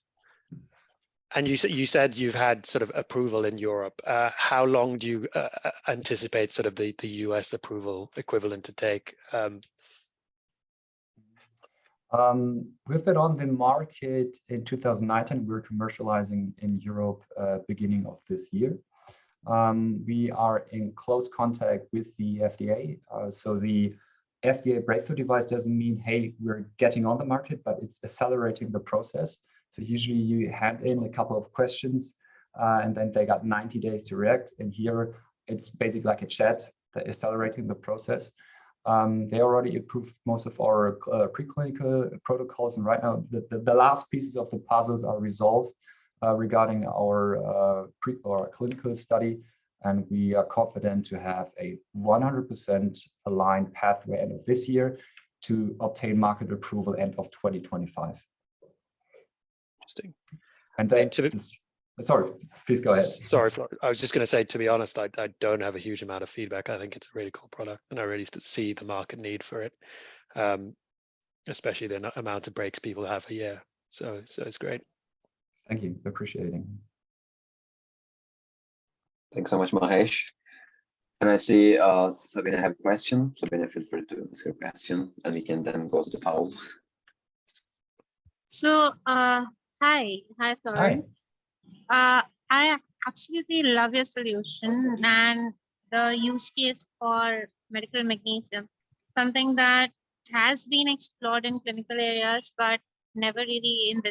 you said you've had sort of approval in Europe. How long do you anticipate sort of the US approval equivalent to take? We've been on the market in 2019. We're commercializing in Europe beginning of this year. We are in close contact with the FDA. So the FDA breakthrough device doesn't mean, hey, we're getting on the market, but it's accelerating the process. So usually you hand in a couple of questions and then they got 90 days to react. And here it's basically like a chat that is accelerating the process. They already approved most of our preclinical protocols. And right now the last pieces of the puzzles are resolved regarding our clinical study. And we are confident to have a 100% aligned pathway end of this year to obtain market approval end of 2025. Interesting. And then, sorry, please go ahead. Sorry, I was just going to say, to be honest, I don't have a huge amount of feedback. I think it's a really cool product, and I really see the market need for it, especially the amount of breaks people have a year. So it's great. Thank you. Appreciating. Thanks so much, Mahesh. And I see Sabina have a question. Sabina, feel free to ask your question, and we can then go to the Paul. So, hi, Florian. I absolutely love your solution and the use case for medical magnesium, something that has been explored in clinical areas, but never really in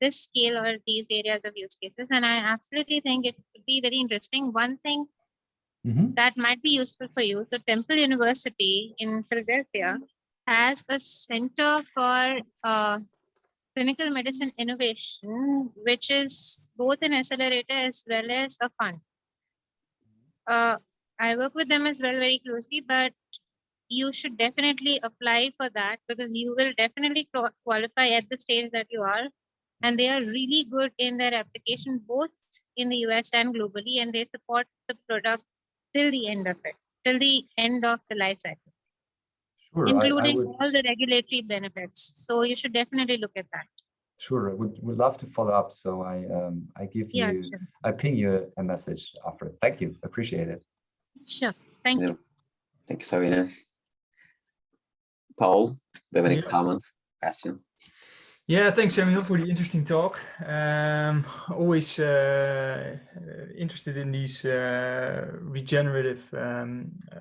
this scale or these areas of use cases. And I absolutely think it would be very interesting. One thing that might be useful for you. So Temple University in Philadelphia has a center for clinical medicine innovation, which is both an accelerator as well as a fund. I work with them as well very closely, but you should definitely apply for that because you will definitely qualify at the stage that you are. And they are really good in their application, both in the US and globally, and they support the product till the end of it, till the end of the life cycle, sure, including all the regulatory benefits. So you should definitely look at that. Sure, I would love to follow up. So I give you, sure. I ping you a message after. Thank you, appreciate it. Sure, thank you. Thank you, Sabina. Paul, do you have any comments, question? Yeah, thanks, Samuel, for the interesting talk. Always interested in these regenerative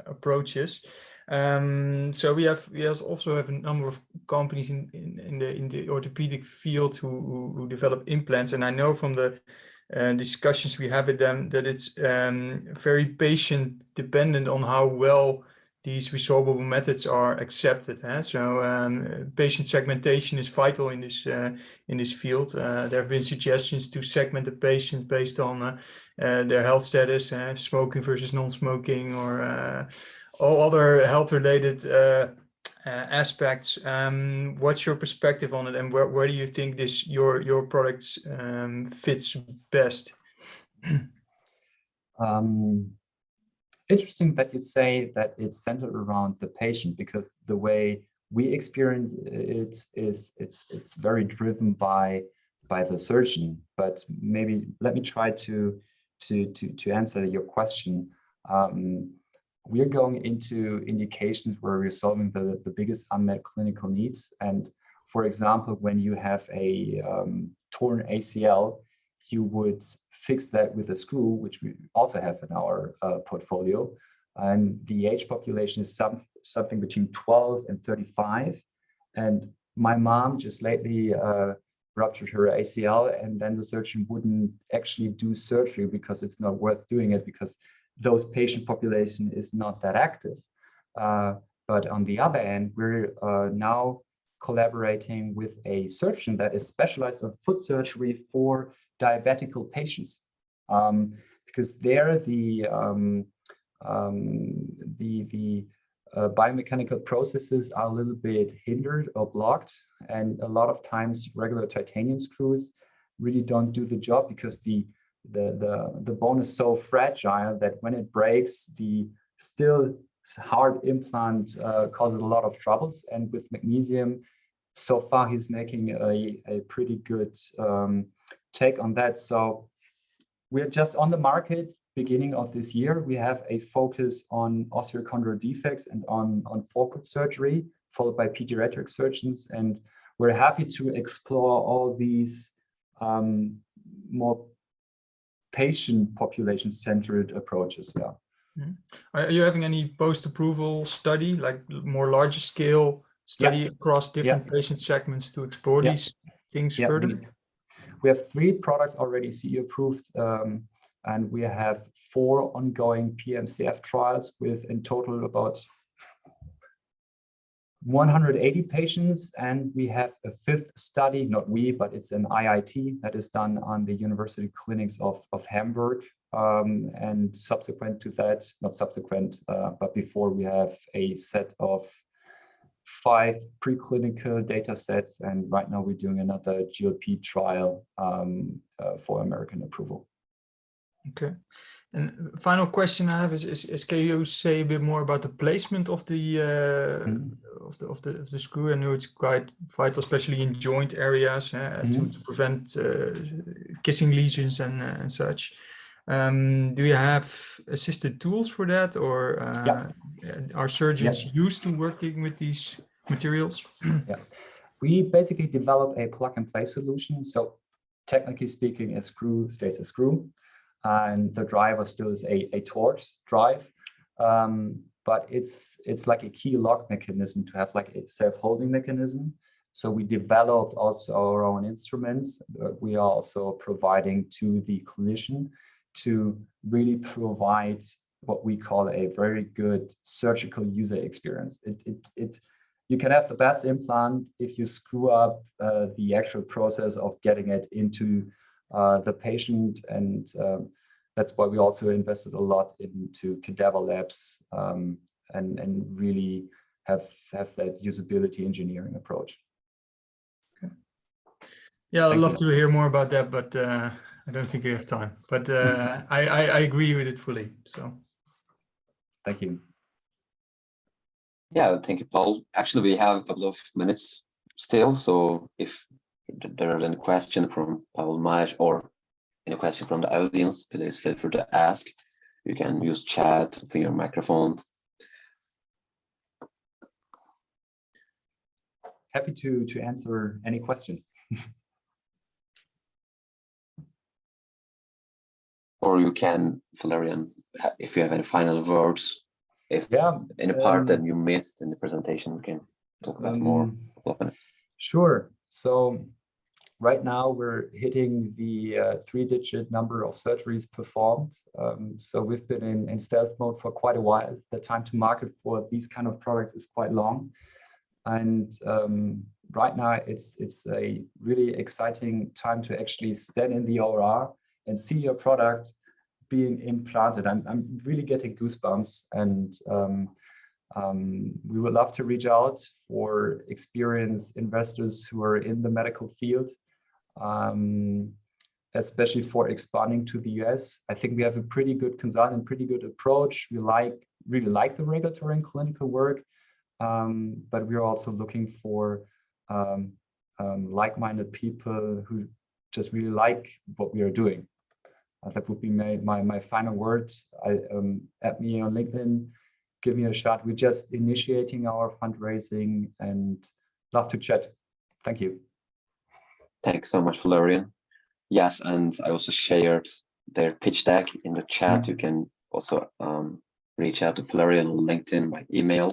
approaches. So we also have a number of companies in the orthopedic field who develop implants, and I know from the discussions we have with them that it's very patient dependent on how well these resorbable methods are accepted. So patient segmentation is vital in this field. There have been suggestions to segment the patients based on their health status, smoking versus non-smoking, or all other health-related aspects. What's your perspective on it, and where do you think your products fits best? Interesting that you say that it's centered around the patient, because the way we experience it is it's very driven by the surgeon. But maybe let me try to answer your question. We're going into indications where we're solving the biggest unmet clinical needs. And for example, when you have a torn ACL, you would fix that with a screw, which we also have in our portfolio. And the age population is something between 12 and 35. And my mom just lately ruptured her ACL, and then the surgeon wouldn't actually do surgery because it's not worth doing it, because those patient population is not that active. But on the other end, we're now collaborating with a surgeon that is specialized on foot surgery for diabetical patients, because there the biomechanical processes are a little bit hindered or blocked, and a lot of times regular titanium screws really don't do the job, because the bone is so fragile that when it breaks, the still hard implant causes a lot of troubles. And with magnesium, so far he's making a pretty good take on that. So we're just on the market beginning of this year. We have a focus on osteochondral defects and on forefoot surgery, followed by pediatric surgeons. And we're happy to explore all these more patient population-centered approaches. Yeah. Mm-hmm. Are you having any post-approval study, like more larger scale study across different patient segments to explore these things further? We have 3 products already CE approved, and we have 4 ongoing PMCF trials with in total about 180 patients. And we have a 5th study, not we, but it's an IIT that is done on the University Clinics of Hamburg. And subsequent to that, not subsequent, but before, we have a set of 5 preclinical data sets, and right now we're doing another GLP trial for American approval. Okay. And final question I have is can you say a bit more about the placement of the of the screw? I know it's quite vital, especially in joint areas, to prevent kissing lesions and such. Do you have assisted tools for that, or are surgeons used to working with these materials? We basically develop a plug-and-play solution. So technically speaking, a screw stays a screw, and the driver still is a Torx drive. But it's like a key lock mechanism to have like a self-holding mechanism. So we developed also our own instruments. We are also providing to the clinician to really provide what we call a very good surgical user experience. You can have the best implant if you screw up the actual process of getting it into the patient, and that's why we also invested a lot into cadaver labs and really have that usability engineering approach. Okay. Yeah, I'd love to hear more about that, but I don't think we have time. But I agree with it fully. So, thank you. Yeah, thank you, Paul. Actually, we have a couple of minutes still, so if there are any questions from Paul, Maj, or any question from the audience, please feel free to ask. You can use chat, open your microphone. Happy to answer any question. Or you can, Valerian, if you have any final words, if any part that you missed in the presentation, we can talk about more. Sure. So Right now, we're hitting the 3-digit number of surgeries performed. So we've been in stealth mode for quite a while. The time to market for these kind of products is quite long. And right now, it's a really exciting time to actually stand in the OR and see your product being implanted. I'm really getting goosebumps, and we would love to reach out for experienced investors who are in the medical field, especially for expanding to the US. I think we have a pretty good consultant, pretty good approach. We really like the regulatory and clinical work, but we're also looking for like-minded people who just really like what we are doing. That would be my final words. Add me on LinkedIn, give me a shot. We're just initiating our fundraising and love to chat. Thank you. Thanks so much, Florian. Yes, and I also shared their pitch deck in the chat. You can also reach out to Florian on LinkedIn by email.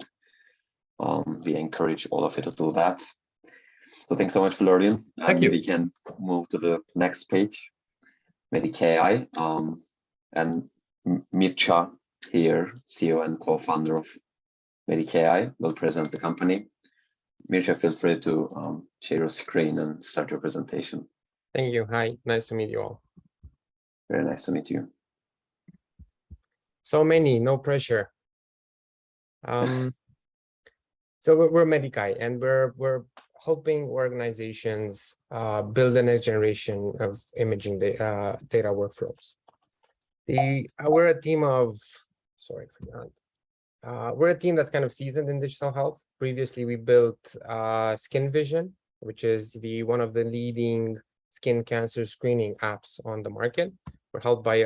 We encourage all of you to do that. So thanks so much, Florian. Thank you. We can move to the next page, Medicai, and Mircea here, CEO and co-founder of Medicai, will present the company. Mircea, feel free to share your screen and start your presentation. Thank you. Hi, nice to meet you all. Very nice to meet you. So many, no pressure. So we're Medicai, and we're helping organizations build the next generation of imaging data workflows. We're a team of, sorry for that. We're a team that's kind of seasoned in digital health. Previously, we built Skin Vision, which is one of the leading skin cancer screening apps on the market. We're helped by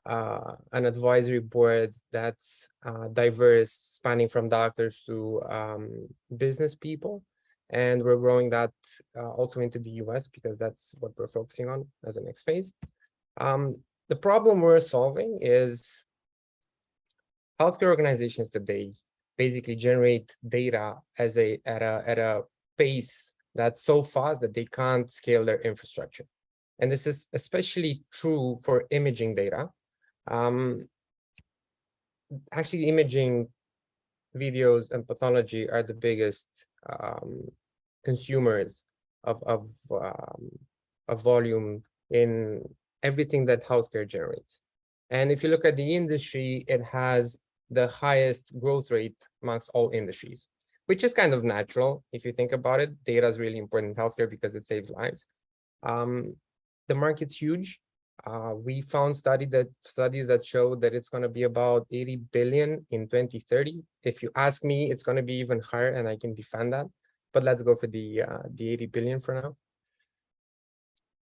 an advisory board that's diverse, spanning from doctors to business people. And we're growing that also into the US because that's what we're focusing on as a next phase. The problem we're solving is healthcare organizations today basically generate data at a pace that's so fast that they can't scale their infrastructure. And this is especially true for imaging data. Actually, imaging videos and pathology are the biggest consumers of volume in everything that healthcare generates. And if you look at the industry, it has the highest growth rate amongst all industries, which is kind of natural. If you think about it, data is really important in healthcare because it saves lives. The market's huge. We found studies that show that it's going to be about 80 billion in 2030. If you ask me, it's going to be even higher, and I can defend that. But let's go for the 80 billion for now.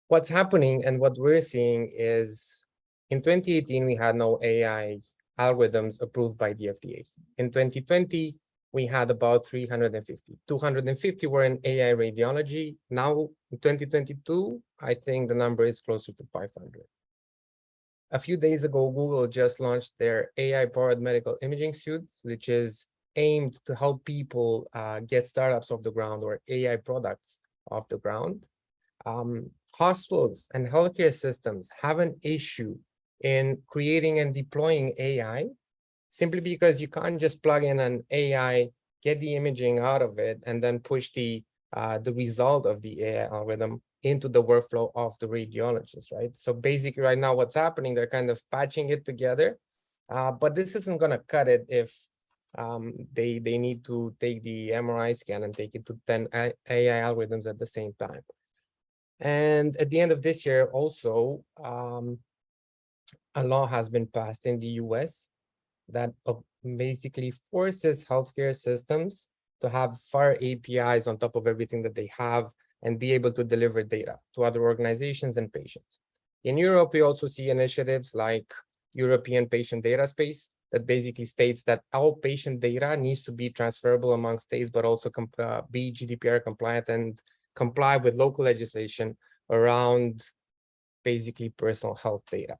What's happening and what we're seeing is in 2018, we had no AI algorithms approved by the FDA. In 2020, we had about 350. 250 were in AI radiology. Now, in 2022, I think the number is closer to 500. A few days ago, Google just launched their AI-powered medical imaging suite, which is aimed to help people get startups off the ground or AI products off the ground. Hospitals and healthcare systems have an issue in creating and deploying AI, simply because you can't just plug in an AI, get the imaging out of it, and then push the result of the AI algorithm into the workflow of the radiologist, right? So basically right now what's happening, they're kind of patching it together, but this isn't gonna cut it if they need to take the MRI scan and take it to 10 AI algorithms at the same time. And at the end of this year also, a law has been passed in the US that basically forces healthcare systems to have FAR APIs on top of everything that they have and be able to deliver data to other organizations and patients. In Europe, we also see initiatives like European Patient Data Space that basically states that all patient data needs to be transferable among states, but also be GDPR compliant and comply with local legislation around basically personal health data.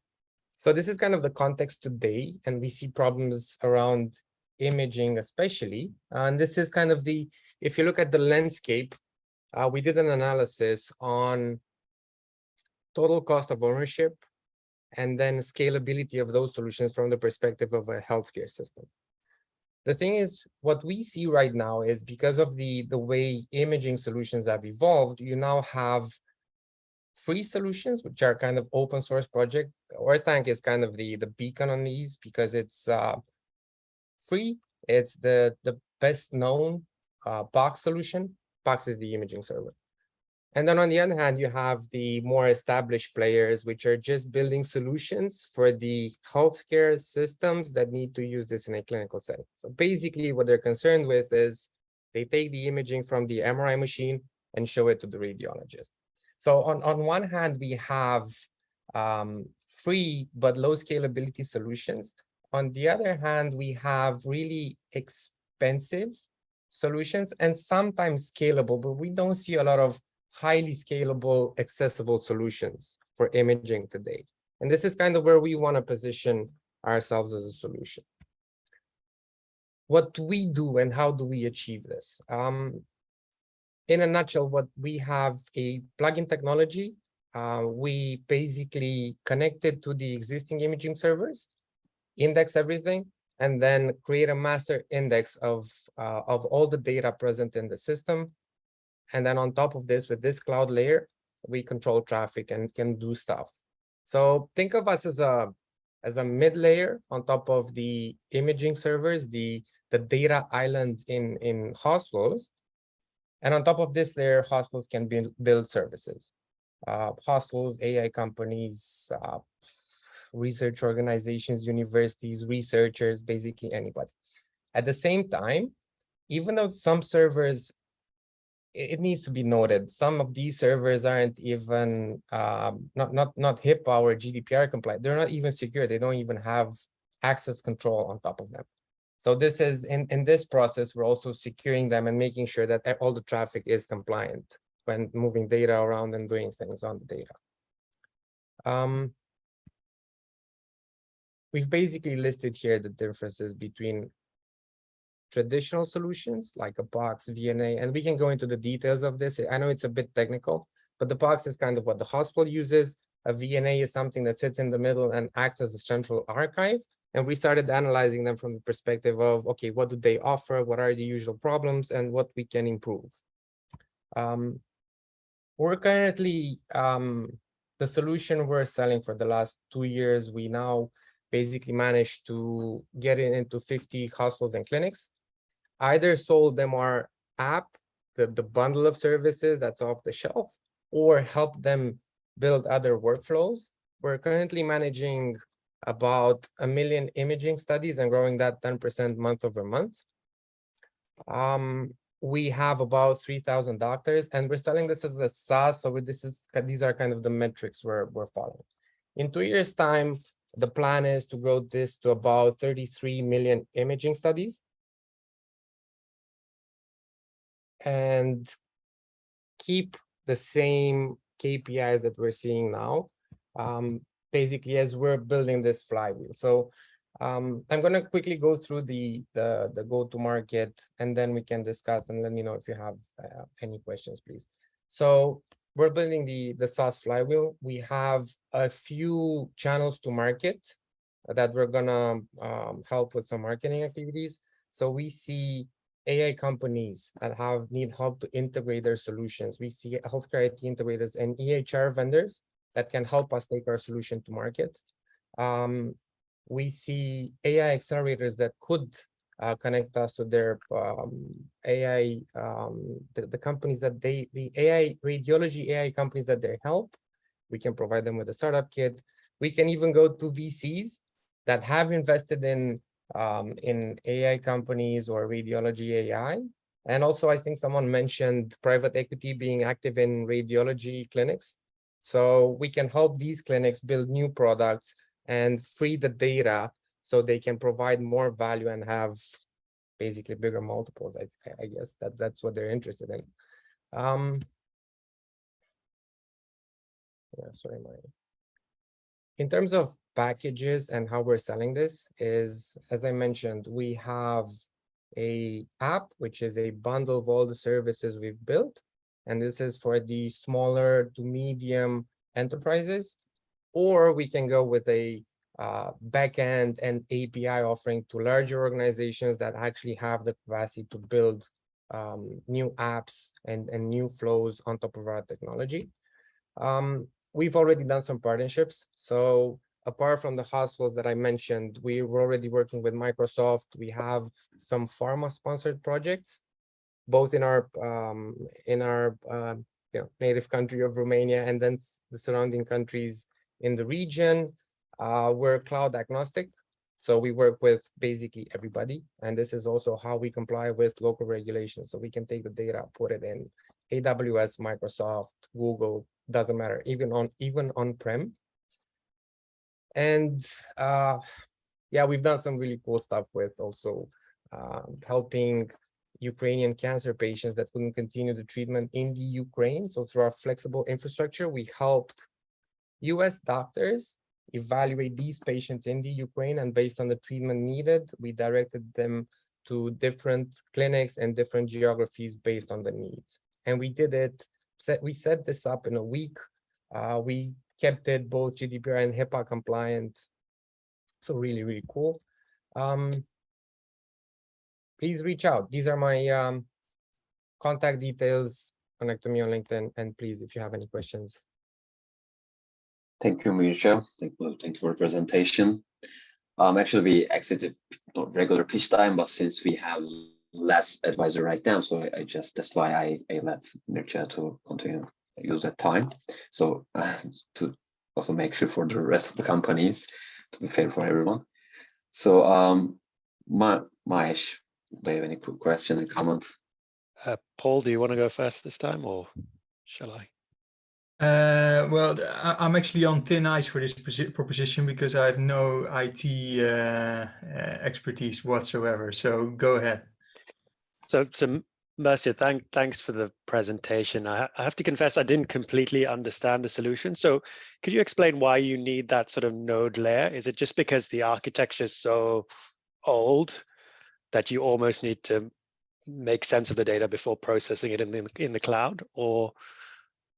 So this is kind of the context today, and we see problems around imaging especially. And this is kind of if you look at the landscape, we did an analysis on total cost of ownership and then scalability of those solutions from the perspective of a healthcare system. The thing is, what we see right now is because of the way imaging solutions have evolved, you now have free solutions, which are kind of open source project. OrThank is kind of the beacon on these because it's free. It's the best known box solution. Box is the imaging server. And then on the other hand, you have the more established players, which are just building solutions for the healthcare systems that need to use this in a clinical setting. So basically what they're concerned with is they take the imaging from the MRI machine and show it to the radiologist. So on one hand, we have free but low scalability solutions. On the other hand, we have really expensive solutions and sometimes scalable, but we don't see a lot of highly scalable, accessible solutions for imaging today. And this is kind of where we want to position ourselves as a solution. What do we do and how do we achieve this? In a nutshell, what we have a plugin technology. We basically connect it to the existing imaging servers, index everything, and then create a master index of all the data present in the system. And then on top of this, with this cloud layer, we control traffic and can do stuff. So think of us as a mid layer on top of the imaging servers, the data islands in hospitals. And on top of this layer, hospitals can build services. Hospitals, AI companies, research organizations, universities, researchers, basically anybody. At the same time, even though some servers, it needs to be noted, some of these servers aren't even not HIPAA or GDPR compliant. They're not even secure. They don't even have access control on top of them. So this is in this process, we're also securing them and making sure that all the traffic is compliant when moving data around and doing things on the data. We've basically listed here the differences between traditional solutions like a box, VNA, and we can go into the details of this. I know it's a bit technical, but the box is kind of what the hospital uses. A VNA is something that sits in the middle and acts as a central archive. And we started analyzing them from the perspective of, okay, what do they offer? What are the usual problems and what we can improve? We're currently, the solution we're selling for the last 2 years, we now basically managed to get it into 50 hospitals and clinics. Either sold them our app, the bundle of services that's off the shelf, or help them build other workflows. We're currently managing about 1 million imaging studies and growing that 10% month over month. We have about 3,000 doctors, and we're selling this as a SaaS. So these are kind of the metrics we're following. In 2 years' time, the plan is to grow this to about 33 million imaging studies and keep the same KPIs that we're seeing now, basically as we're building this flywheel. So I'm going to quickly go through the go-to-market, and then we can discuss, and let me know if you have any questions, please. So we're building the SaaS flywheel. We have a few channels to market that we're going to help with some marketing activities. So we see AI companies that need help to integrate their solutions. We see healthcare IT integrators and EHR vendors that can help us take our solution to market. We see AI accelerators that could connect us to their AI, the companies that the AI radiology AI companies that they help. We can provide them with a startup kit. We can even go to VCs that have invested in AI companies or radiology AI. And also, I think someone mentioned private equity being active in radiology clinics. So we can help these clinics build new products and free the data so they can provide more value and have basically bigger multiples. I guess that's what they're interested in. In terms of packages and how we're selling this is, as I mentioned, we have a app, which is a bundle of all the services we've built. and this is for the smaller to medium enterprises, or we can go with a backend and API offering to larger organizations that actually have the capacity to build new apps and new flows on top of our technology. We've already done some partnerships. So apart from the hospitals that I mentioned, we were already working with Microsoft. We have some pharma-sponsored projects, both in our native country of Romania and then the surrounding countries in the region. We're cloud agnostic, so we work with basically everybody, and this is also how we comply with local regulations. So we can take the data, put it in AWS, Microsoft, Google, doesn't matter, even on-prem. And yeah, we've done some really cool stuff with also helping Ukrainian cancer patients that couldn't continue the treatment in the Ukraine. So through our flexible infrastructure, we helped US doctors evaluate these patients in the Ukraine, and based on the treatment needed, we directed them to different clinics and different geographies based on the needs. And we did it, we set this up in a week. We kept it both GDPR and HIPAA compliant. So really, really cool. Please reach out. These are my contact details. Connect to me on LinkedIn, and please, if you have any questions. Thank you, Mircea. Thank you for the presentation. Actually, we exited regular pitch time, but since we have less advisor right now, so that's why I let Mircea to continue use that time. So to also make sure for the rest of the companies to be fair for everyone. So Mahesh, do you have any questions and comments? Paul, do you want to go first this time, or shall I? Well, I'm actually on thin ice for this proposition because I have no IT expertise whatsoever. So go ahead. So Mircea, thanks for the presentation. I have to confess, I didn't completely understand the solution. So could you explain why you need that sort of node layer? Is it just because the architecture is so old that you almost need to make sense of the data before processing it in the cloud, or?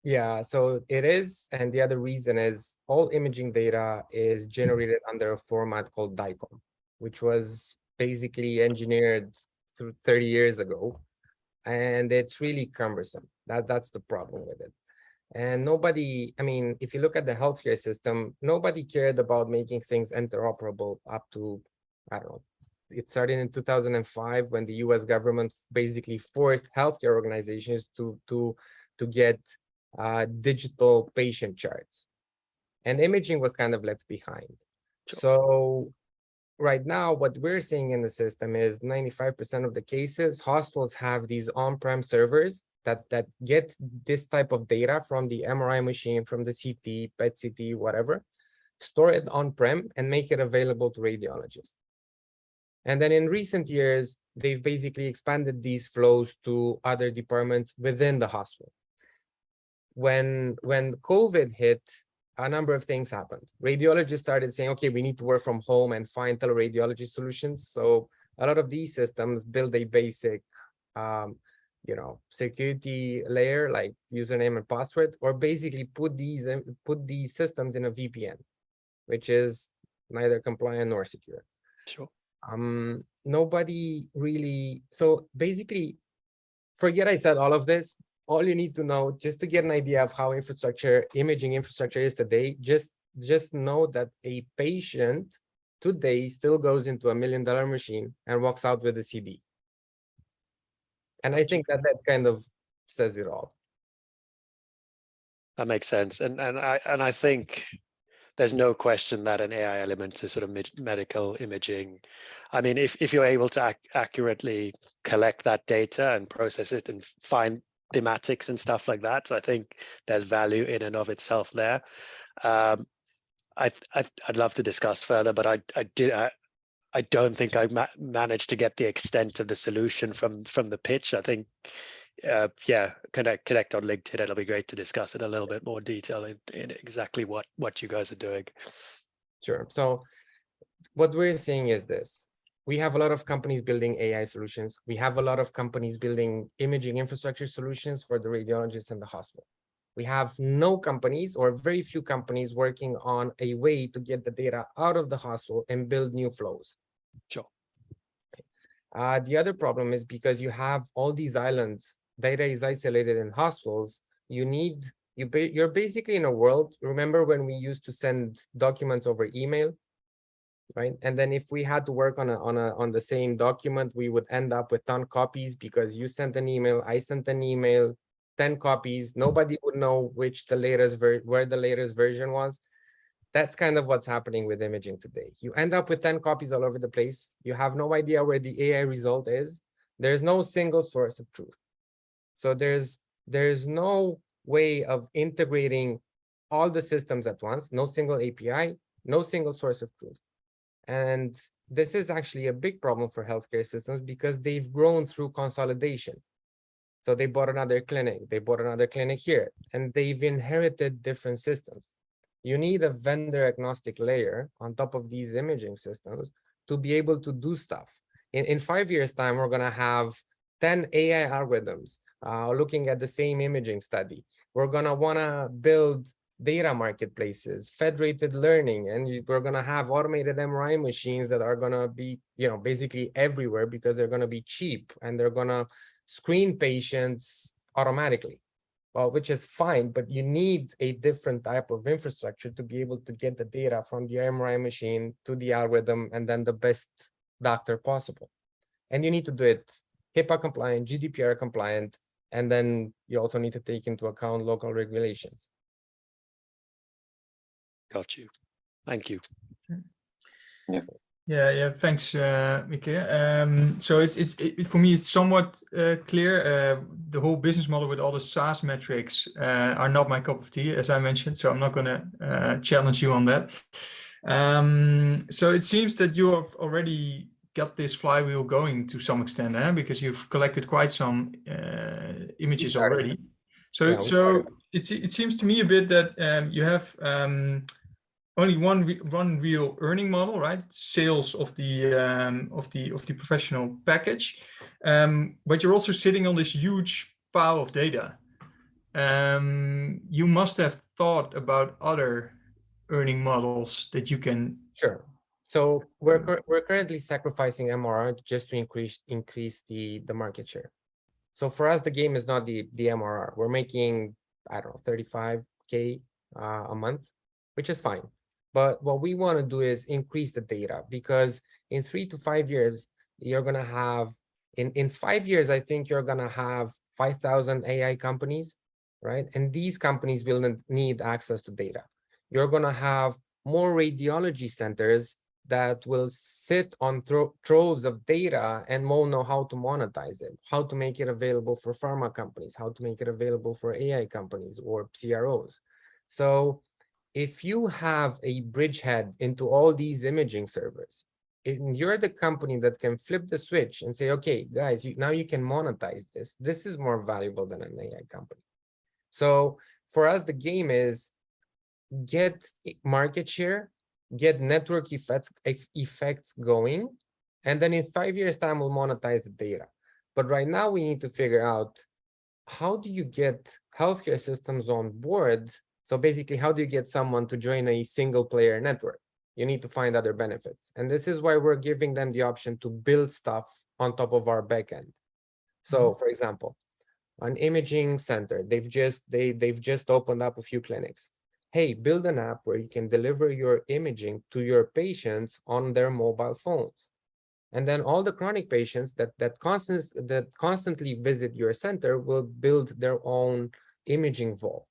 Yeah, so it is. And the other reason is all imaging data is generated under a format called DICOM, which was basically engineered through 30 years ago. And it's really cumbersome. That's the problem with it. And nobody, I mean, if you look at the healthcare system, nobody cared about making things interoperable up to, I don't know, it started in 2005 when the US government basically forced healthcare organizations to get digital patient charts, and imaging was kind of left behind. Sure. So right now, what we're seeing in the system is 95% of the cases, hospitals have these on-prem servers that get this type of data from the MRI machine, from the CT, PET CT, whatever, store it on-prem and make it available to radiologists. And then in recent years, they've basically expanded these flows to other departments within the hospital. When COVID hit, a number of things happened. Radiologists started saying, okay, we need to work from home and find teleradiology solutions. So a lot of these systems build a basic, security layer like username and password, or basically put these systems in a VPN, which is neither compliant nor secure. Sure. Nobody really. So basically, forget I said all of this. All you need to know, just to get an idea of how imaging infrastructure is today, just know that a patient today still goes into $1 million machine and walks out with a CD. And I think that kind of says it all. That makes sense. And I think there's no question that an AI element to sort of medical imaging, I mean, if you're able to accurately collect that data and process it and find thematics and stuff like that, so I think there's value in and of itself there. I'd love to discuss further, but I don't think I managed to get the extent of the solution from the pitch. I think connect on LinkedIn. It'll be great to discuss it a little bit more detail in exactly what you guys are doing. Sure. So what we're seeing is this: we have a lot of companies building AI solutions. We have a lot of companies building imaging infrastructure solutions for the radiologists in the hospital. We have no companies or very few companies working on a way to get the data out of the hospital and build new flows. Sure. The other problem is because you have all these islands, data is isolated in hospitals. You're basically in a world. Remember when we used to send documents over email, right? And then if we had to work on the same document, we would end up with 10 copies because you sent an email, I sent an email, 10 copies. Nobody would know where the latest version was. That's kind of what's happening with imaging today. You end up with 10 copies all over the place. You have no idea where the AI result is. There's no single source of truth. So there's no way of integrating all the systems at once, no single API, no single source of truth. And this is actually a big problem for healthcare systems because they've grown through consolidation. So they bought another clinic, they bought another clinic here, and they've inherited different systems. You need a vendor agnostic layer on top of these imaging systems to be able to do stuff. In 5 years' time, we're going to have 10 AI algorithms looking at the same imaging study. We're going to want to build data marketplaces, federated learning, and we're going to have automated MRI machines that are going to be, basically everywhere because they're going to be cheap and they're going to screen patients automatically. Well, which is fine, but you need a different type of infrastructure to be able to get the data from the MRI machine to the algorithm and then the best doctor possible. And you need to do it HIPAA compliant, GDPR compliant, and then you also need to take into account local regulations. Got you. Thank you. Yeah. Thanks, Mieke. So for me, it's somewhat clear. The whole business model with all the SaaS metrics are not my cup of tea, as I mentioned. So I'm not going to challenge you on that. So it seems that you have already got this flywheel going to some extent, because you've collected quite some images already. So it seems to me a bit that you have only one real earning model, right? Sales of the professional package, but you're also sitting on this huge pile of data. You must have thought about other earning models that you can. Sure. So we're currently sacrificing MRR just to increase the market share. So for us, the game is not the MRR. We're making, I don't know, 35K a month, which is fine. But what we want to do is increase the data, because in 3 to 5 years, you're going to have, in 5 years, I think you're going to have 5,000 AI companies, right? And these companies will need access to data. You're going to have more radiology centers that will sit on troves of data and won't know how to monetize it, how to make it available for pharma companies, how to make it available for AI companies or CROs. So if you have a bridgehead into all these imaging servers, and you're the company that can flip the switch and say, okay, guys, now you can monetize this. This is more valuable than an AI company. So for us, the game is get market share, get network effects going, and then in 5 years' time, we'll monetize the data. But right now, we need to figure out, how do you get healthcare systems on board? So basically, how do you get someone to join a single player network? You need to find other benefits. And this is why we're giving them the option to build stuff on top of our backend. So for example, an imaging center, they've just opened up a few clinics. Hey, build an app where you can deliver your imaging to your patients on their mobile phones. And then all the chronic patients that constantly visit your center will build their own imaging vault,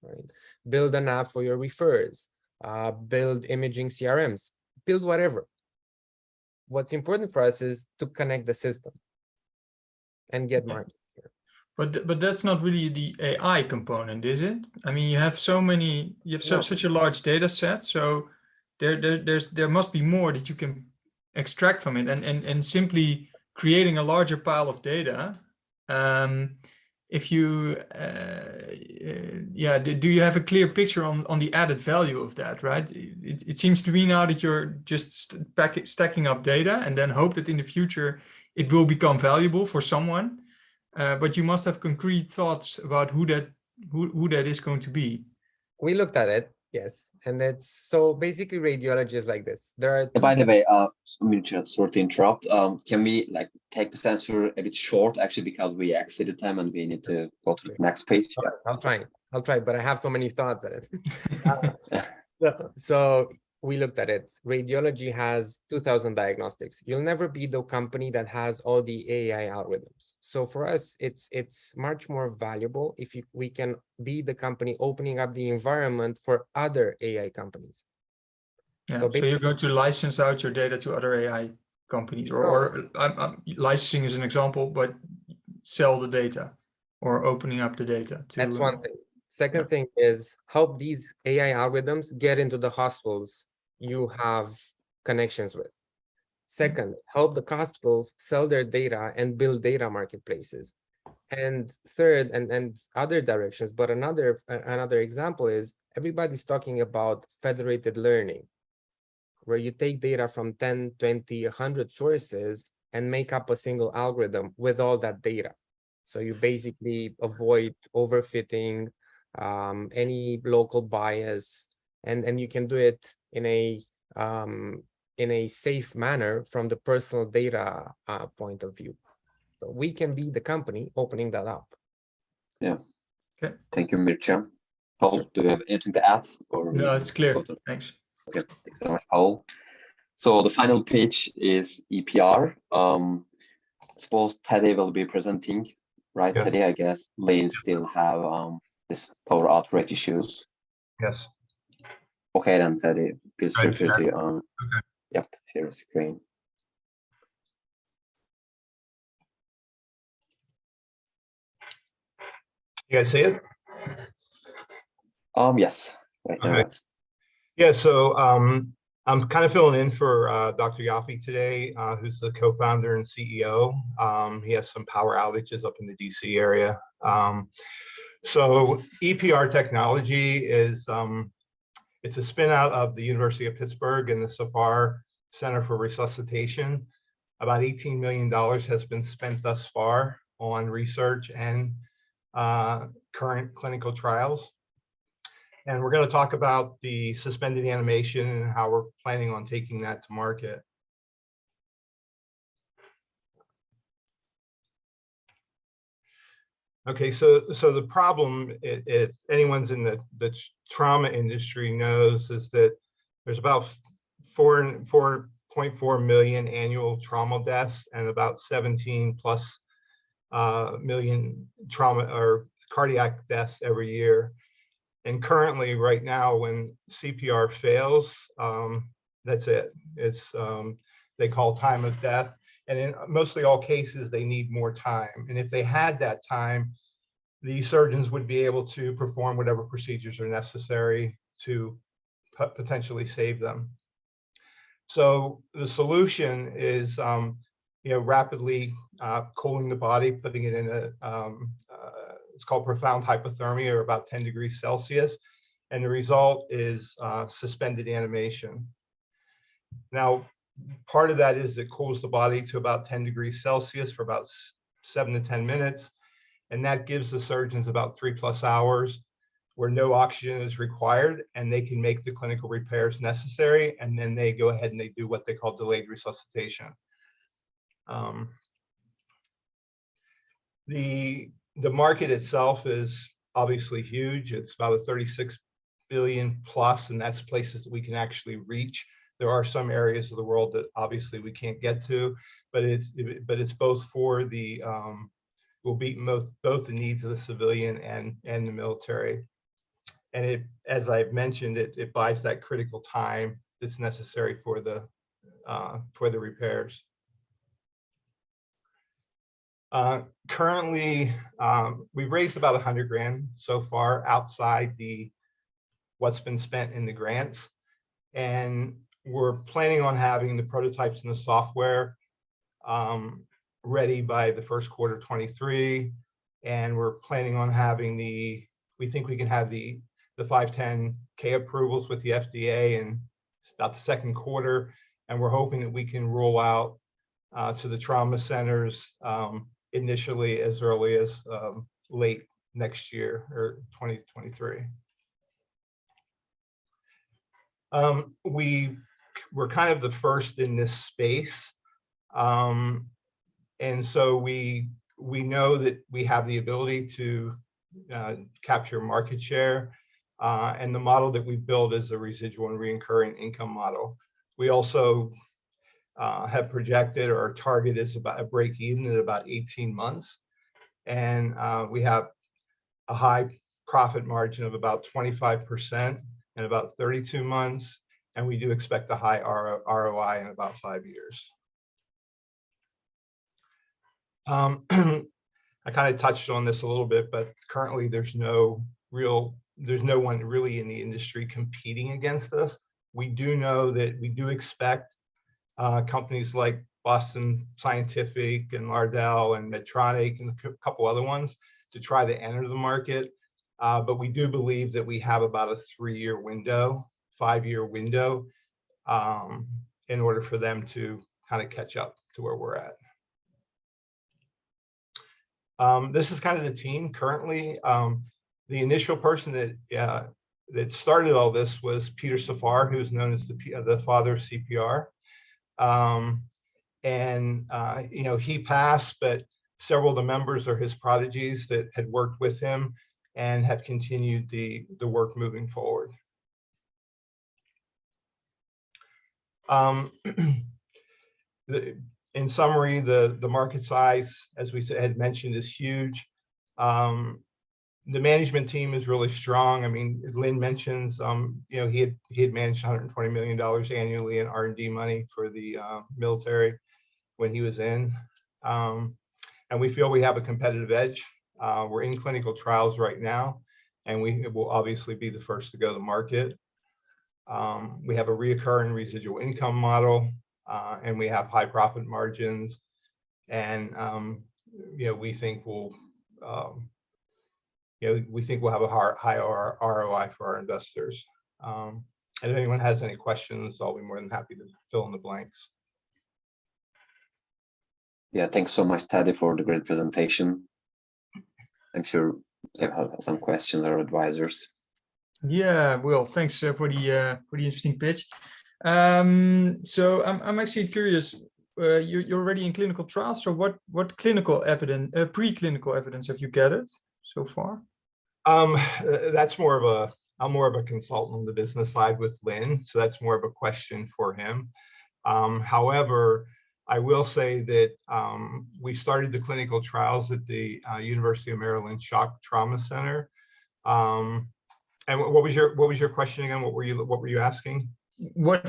right? Build an app for your refers, build imaging CRMs, build whatever. What's important for us is to connect the system and get market share. But that's not really the AI component, is it? I mean, you have such a large data set, so there must be more that you can extract from it, and simply creating a larger pile of data if you, do you have a clear picture on the added value of that, right? It seems to me now that you're just stacking up data and then hope that in the future it will become valuable for someone, but you must have concrete thoughts about who that is going to be. We looked at it, yes, and it's so basically radiologists like this. There are. By the way, sorry to interrupt. Can we like take this answer a bit short, actually, because we exceeded time and we need to go to the next page. Yeah. I'll try, but I have so many thoughts at it. So we looked at it. Radiology has 2,000 diagnostics. You'll never be the company that has all the AI algorithms. So for us, it's much more valuable if we can be the company opening up the environment for other AI companies. Yeah, so you're going to license out your data to other AI companies, or licensing is an example, but sell the data or opening up the data. That's one thing. Second thing is help these AI algorithms get into the hospitals you have connections with. Second, help the hospitals sell their data and build data marketplaces. And third, and other directions, but another example is everybody's talking about federated learning, where you take data from 10, 20, 100 sources and make up a single algorithm with all that data. So you basically avoid overfitting, any local bias, and you can do it in a safe manner from the personal data point of view. So we can be the company opening that up. Yeah. Okay. Thank you, Mircea. Paul, do you have anything to add? Or no, it's clear. Thanks. Okay, thanks so much, Paul. So the final pitch is EPR. Suppose Teddy will be presenting, right? Yes. Teddy, I guess Lane still have this power outbreak issues. Yes. Okay, then Teddy, please feel free to okay. Yep, share the screen. You guys see it? Yes. Right now. Okay. Yeah, so I'm kind of filling in for Dr. Yaffe today, who's the co-founder and CEO. He has some power outages up in the DC area. So EPR-Technology is it's a spin out of the University of Pittsburgh and the Safar Center for Resuscitation. About $18 million has been spent thus far on research and current clinical trials. And we're going to talk about the suspended animation and how we're planning on taking that to market. Okay, so the problem, if anyone's in the trauma industry knows, is that there's about 4.4 million annual trauma deaths and about 17+ million trauma or cardiac deaths every year. And currently, right now, when CPR fails, that's it. It's they call time of death. And in mostly all cases, they need more time. And if they had that time, the surgeons would be able to perform whatever procedures are necessary to potentially save them. So the solution is, rapidly cooling the body, putting it in a it's called profound hypothermia, or about 10 degrees Celsius. And the result is suspended animation. Now, part of that is it cools the body to about 10 degrees Celsius for about 7 to 10 minutes. And that gives the surgeons about 3+ hours where no oxygen is required, and they can make the clinical repairs necessary. And then they go ahead and they do what they call delayed resuscitation. The market itself is obviously huge. It's about a 36 billion+, and that's places that we can actually reach. There are some areas of the world that obviously we can't get to, but it's both for the will meet both the needs of the civilian and the military. And it, as I've mentioned, it buys that critical time that's necessary for the repairs. Currently, we've raised about 100 grand so far outside what's been spent in the grants. And we're planning on having the prototypes and the software ready by the first quarter 23. and we're planning on having we think we can have the 510(k) approvals with the FDA in about the second quarter, and we're hoping that we can roll out to the trauma centers initially as early as late next year or 2023. We're kind of the first in this space, and so we know that we have the ability to capture market share, and the model that we build is a residual and recurring income model. We also have projected, or our target is about a break even at about 18 months, and we have a high profit margin of about 25% in about 32 months, and we do expect a high ROI in about 5 years. I kind of touched on this a little bit, but currently there's no one really in the industry competing against us. We do know that we do expect companies like Boston Scientific and Lardell and Medtronic and a couple other ones to try to enter the market. But we do believe that we have about a 3-year window, 5-year window in order for them to kind of catch up to where we're at. This is kind of the team currently. The initial person that started all this was Peter Safar, who's known as the father of CPR. You know, he passed, but several of the members are his prodigies that had worked with him and have continued the work moving forward. In summary, the market size, as we had mentioned, is huge. The management team is really strong. I mean, Lynn mentions, you know, he had managed $120 million annually in R&D money for the military when he was in. And we feel we have a competitive edge. We're in clinical trials right now, and we will obviously be the first to go to market. We have a recurring residual income model, and we have high profit margins. And you know, we think we'll have a high ROI for our investors. And if anyone has any questions, I'll be more than happy to fill in the blanks. Yeah, thanks so much, Teddy, for the great presentation. I'm sure you have some questions or advisors. Yeah, Will, thanks for the interesting pitch. So I'm actually curious. You're already in clinical trials. So what clinical evidence, preclinical evidence, have you gathered so far? That's I'm more of a consultant on the business side with Lynn, so that's more of a question for him. However, I will say that we started the clinical trials at the University of Maryland Shock Trauma Center. And what was your question again? What were you asking? What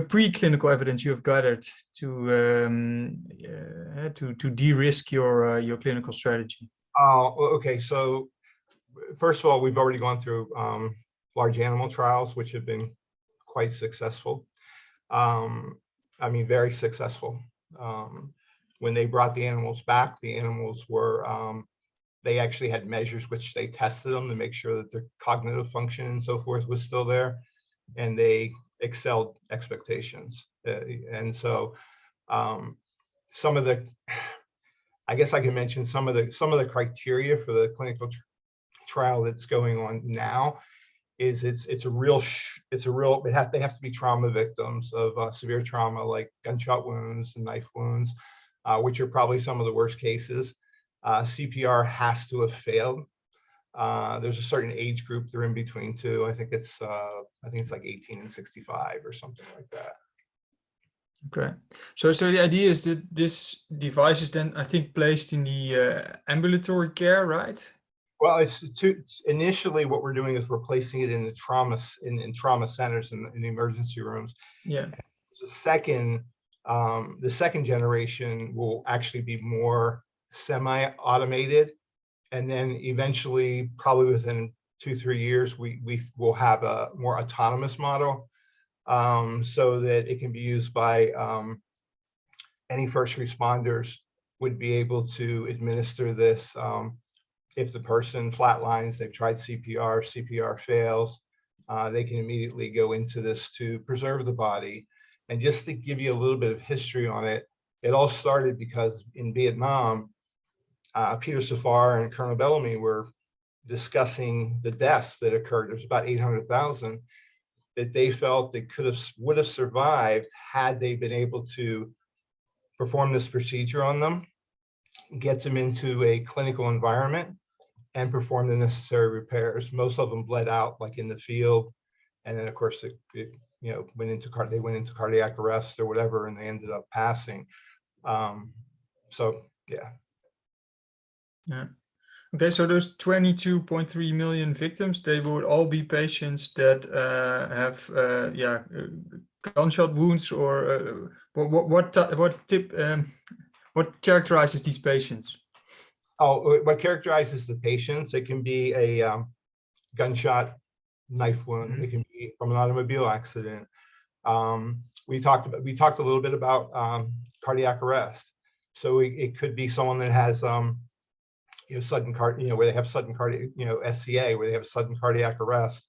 preclinical evidence you have gathered to de-risk your clinical strategy? Oh, okay. So first of all, we've already gone through large animal trials, which have been quite successful. I mean, very successful. When they brought the animals back, the animals were, they actually had measures which they tested them to make sure that their cognitive function and so forth was still there, and they excelled expectations. And so some of the, I guess I can mention some of the criteria for the clinical trial that's going on now is they have to be trauma victims of severe trauma, like gunshot wounds and knife wounds, which are probably some of the worst cases. CPR has to have failed. There's a certain age group they're in between too. I think it's like 18 and 65 or something like that. Okay, so the idea is that this device is then, I think, placed in the ambulatory care, right? Well, initially what we're doing is we're placing it in the trauma centers in the emergency rooms. Yeah. The second generation will actually be more semi-automated, and then eventually, probably within 2-3 years, we will have a more autonomous model, so that it can be used by any first responders would be able to administer this if the person flatlines, they've tried CPR, CPR fails, they can immediately go into this to preserve the body. And just to give you a little bit of history on it, it all started because in Vietnam, Peter Safar and Colonel Bellamy were discussing the deaths that occurred. There's about 800,000 that they felt they would have survived had they been able to perform this procedure on them, get them into a clinical environment, and perform the necessary repairs. Most of them bled out, like in the field, and then of course they went into cardiac arrest or whatever, and they ended up passing. So yeah. Yeah. Okay, so those 22.3 million victims, they would all be patients that have gunshot wounds, or what characterizes these patients? Oh, what characterizes the patients? It can be a gunshot, knife wound. It can be from an automobile accident. We talked a little bit about cardiac arrest. So it could be someone that has sudden where they have sudden cardiac, SCA, where they have sudden cardiac arrest.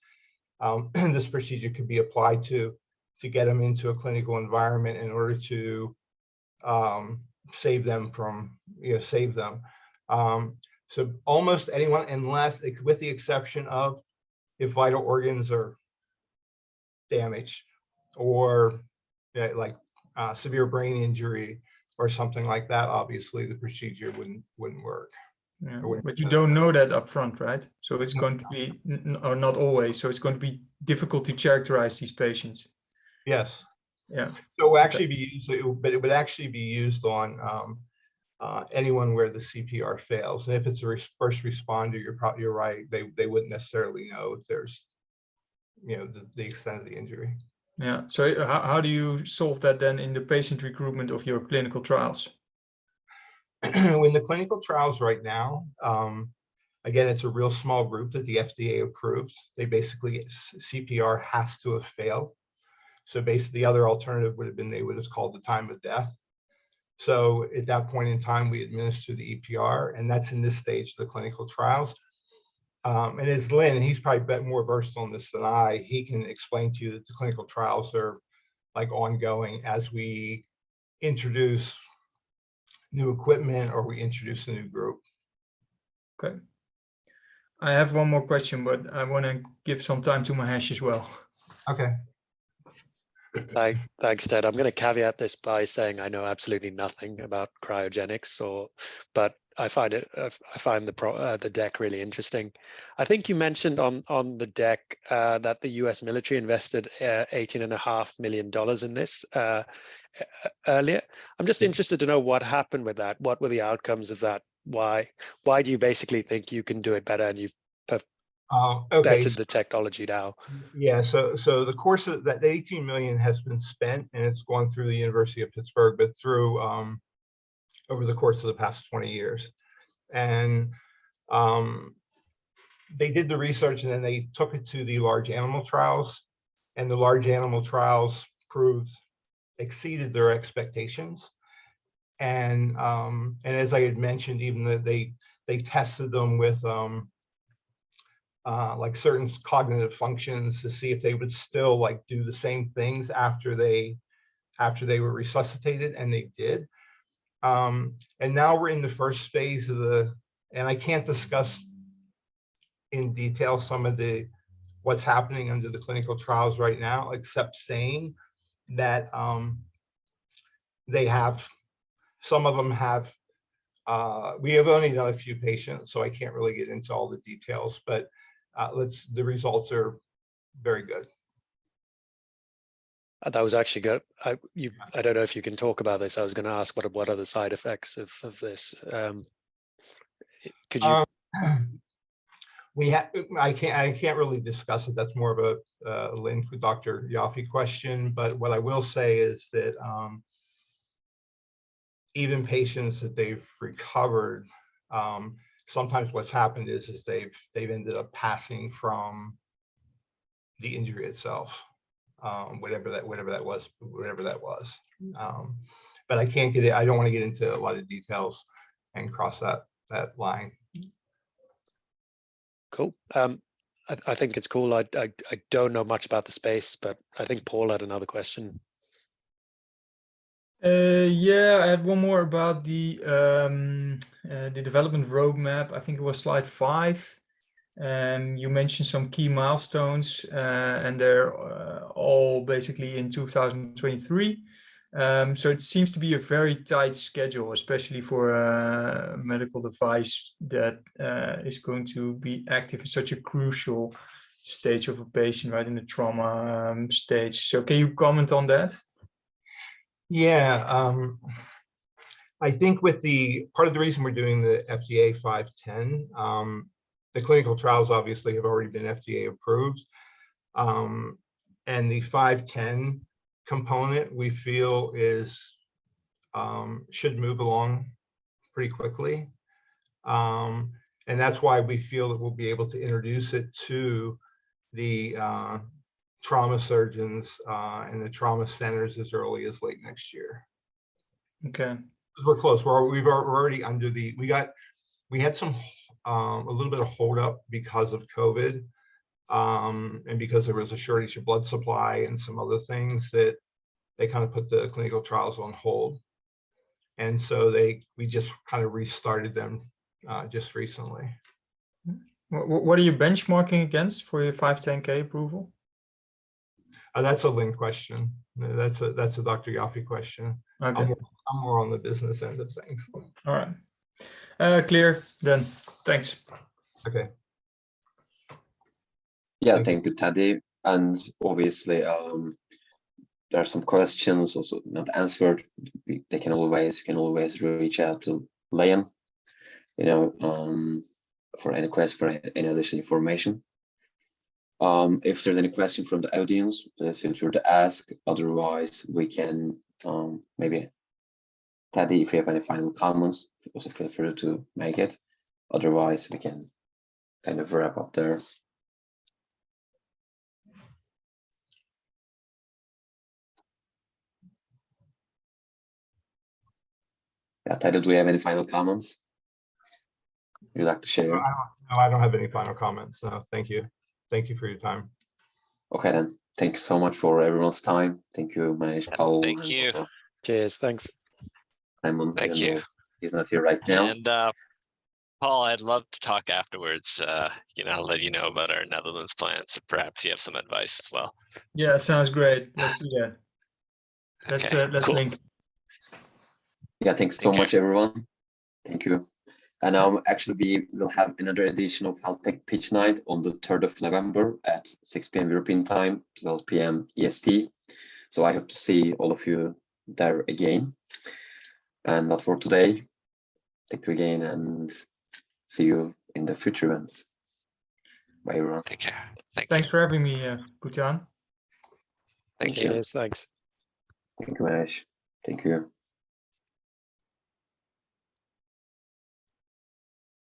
This procedure could be applied to get them into a clinical environment in order to save them from, save them. So almost anyone, unless, with the exception of if vital organs are damaged, or like severe brain injury or something like that, obviously the procedure wouldn't work. Yeah, but you don't know that up front, right? So it's going to be, or not always, so it's going to be difficult to characterize these patients. Yes. Yeah. So it would actually be used, but it would actually be used on anyone where the CPR fails. And if it's a first responder, you're right. They wouldn't necessarily know if there's, the extent of the injury. Yeah. So how do you solve that then in the patient recruitment of your clinical trials? In the clinical trials right now, again, it's a real small group that the FDA approved. They basically, CPR has to have failed. So basically the other alternative would have been, they would have called the time of death. So at that point in time, we administer the EPR, and that's in this stage of the clinical trials. And as Lynn, he's probably more versed on this than I, he can explain to you that the clinical trials are like ongoing as we introduce new equipment or we introduce a new group. Okay. I have one more question, but I want to give some time to Mahesh as well. Okay. Thanks, Ted. I'm going to caveat this by saying I know absolutely nothing about cryogenics, but I find the deck really interesting. I think you mentioned on the deck that the U.S. military invested $18.5 million in this earlier. I'm just interested to know what happened with that. What were the outcomes of that? Why do you basically think you can do it better, and you've bettered the technology now? Yeah, so the course of that 18 million has been spent, and it's gone through the University of Pittsburgh, but through over the course of the past 20 years. And they did the research, and then they took it to the large animal trials, and the large animal trials exceeded their expectations. And as I had mentioned, even that they tested them with like certain cognitive functions to see if they would still like do the same things after they were resuscitated, and they did. And now we're in the first phase of and I can't discuss in detail some of what's happening under the clinical trials right now, except saying that some of them have, we have only done a few patients, so I can't really get into all the details, but the results are very good. That was actually good. I don't know if you can talk about this. I was going to ask what are the side effects of this. Could you? I can't really discuss it. That's more of a Lynn for Dr. Yaffe question. But what I will say is that even patients that they've recovered, sometimes what's happened is they've ended up passing from the injury itself, whatever that was. But I can't get it. I don't want to get into a lot of details and cross that line. Cool. I think it's cool. I don't know much about the space, but I think Paul had another question. Yeah, I had one more about the development roadmap. I think it was slide 5. You mentioned some key milestones, and they're all basically in 2023. So it seems to be a very tight schedule, especially for a medical device that is going to be active in such a crucial stage of a patient, right, in the trauma stage. So can you comment on that? Yeah, I think with the part of the reason we're doing the FDA 510, the clinical trials obviously have already been FDA approved, and the 510 component we feel is should move along pretty quickly, and that's why we feel that we'll be able to introduce it to the trauma surgeons and the trauma centers as early as late next year. Okay. We're close. We're already under the. We had some a little bit of hold up because of COVID, and because there was a shortage of blood supply and some other things that they kind of put the clinical trials on hold, and so we just kind of restarted them just recently. What are you benchmarking against for your 510K approval? That's a Lynn question. That's a Dr. Yaffe question. Okay. I'm more on the business end of things. All right. Clear then. Thanks. Okay. Yeah, thank you, Teddy. And obviously, there are some questions also not answered. You can always reach out to Liam, for any question, for any additional information. If there's any question from the audience, please feel free to ask. Otherwise, we can maybe, Teddy, if you have any final comments, also feel free to make it. Otherwise, we can kind of wrap up there. Yeah, Teddy, do we have any final comments you'd like to share? No, I don't have any final comments. No, thank you. Thank you for your time. Okay, then. Thank you so much for everyone's time. Thank you, Manish, Paul. Thank you. Cheers. Thanks. Simon, Thank you. He's not here right now. And Paul, I'd love to talk afterwards. I'll let you know about our Netherlands plans. Perhaps you have some advice as well. Yeah, sounds great. Let's do that. Let's cool. link. Yeah, thanks so much, everyone. Thank you. And actually, we will have another edition of HealthTech Pitch Night on the 3rd of November at 6 p.m. European time, 12 p.m. EST. So I hope to see all of you there again. And not for today. Thank you again, and see you in the future events. Bye, everyone. Take care. Thanks for having me, Bhutan. Thank you. Cheers. Thanks. Thank you, Manish. Thank you.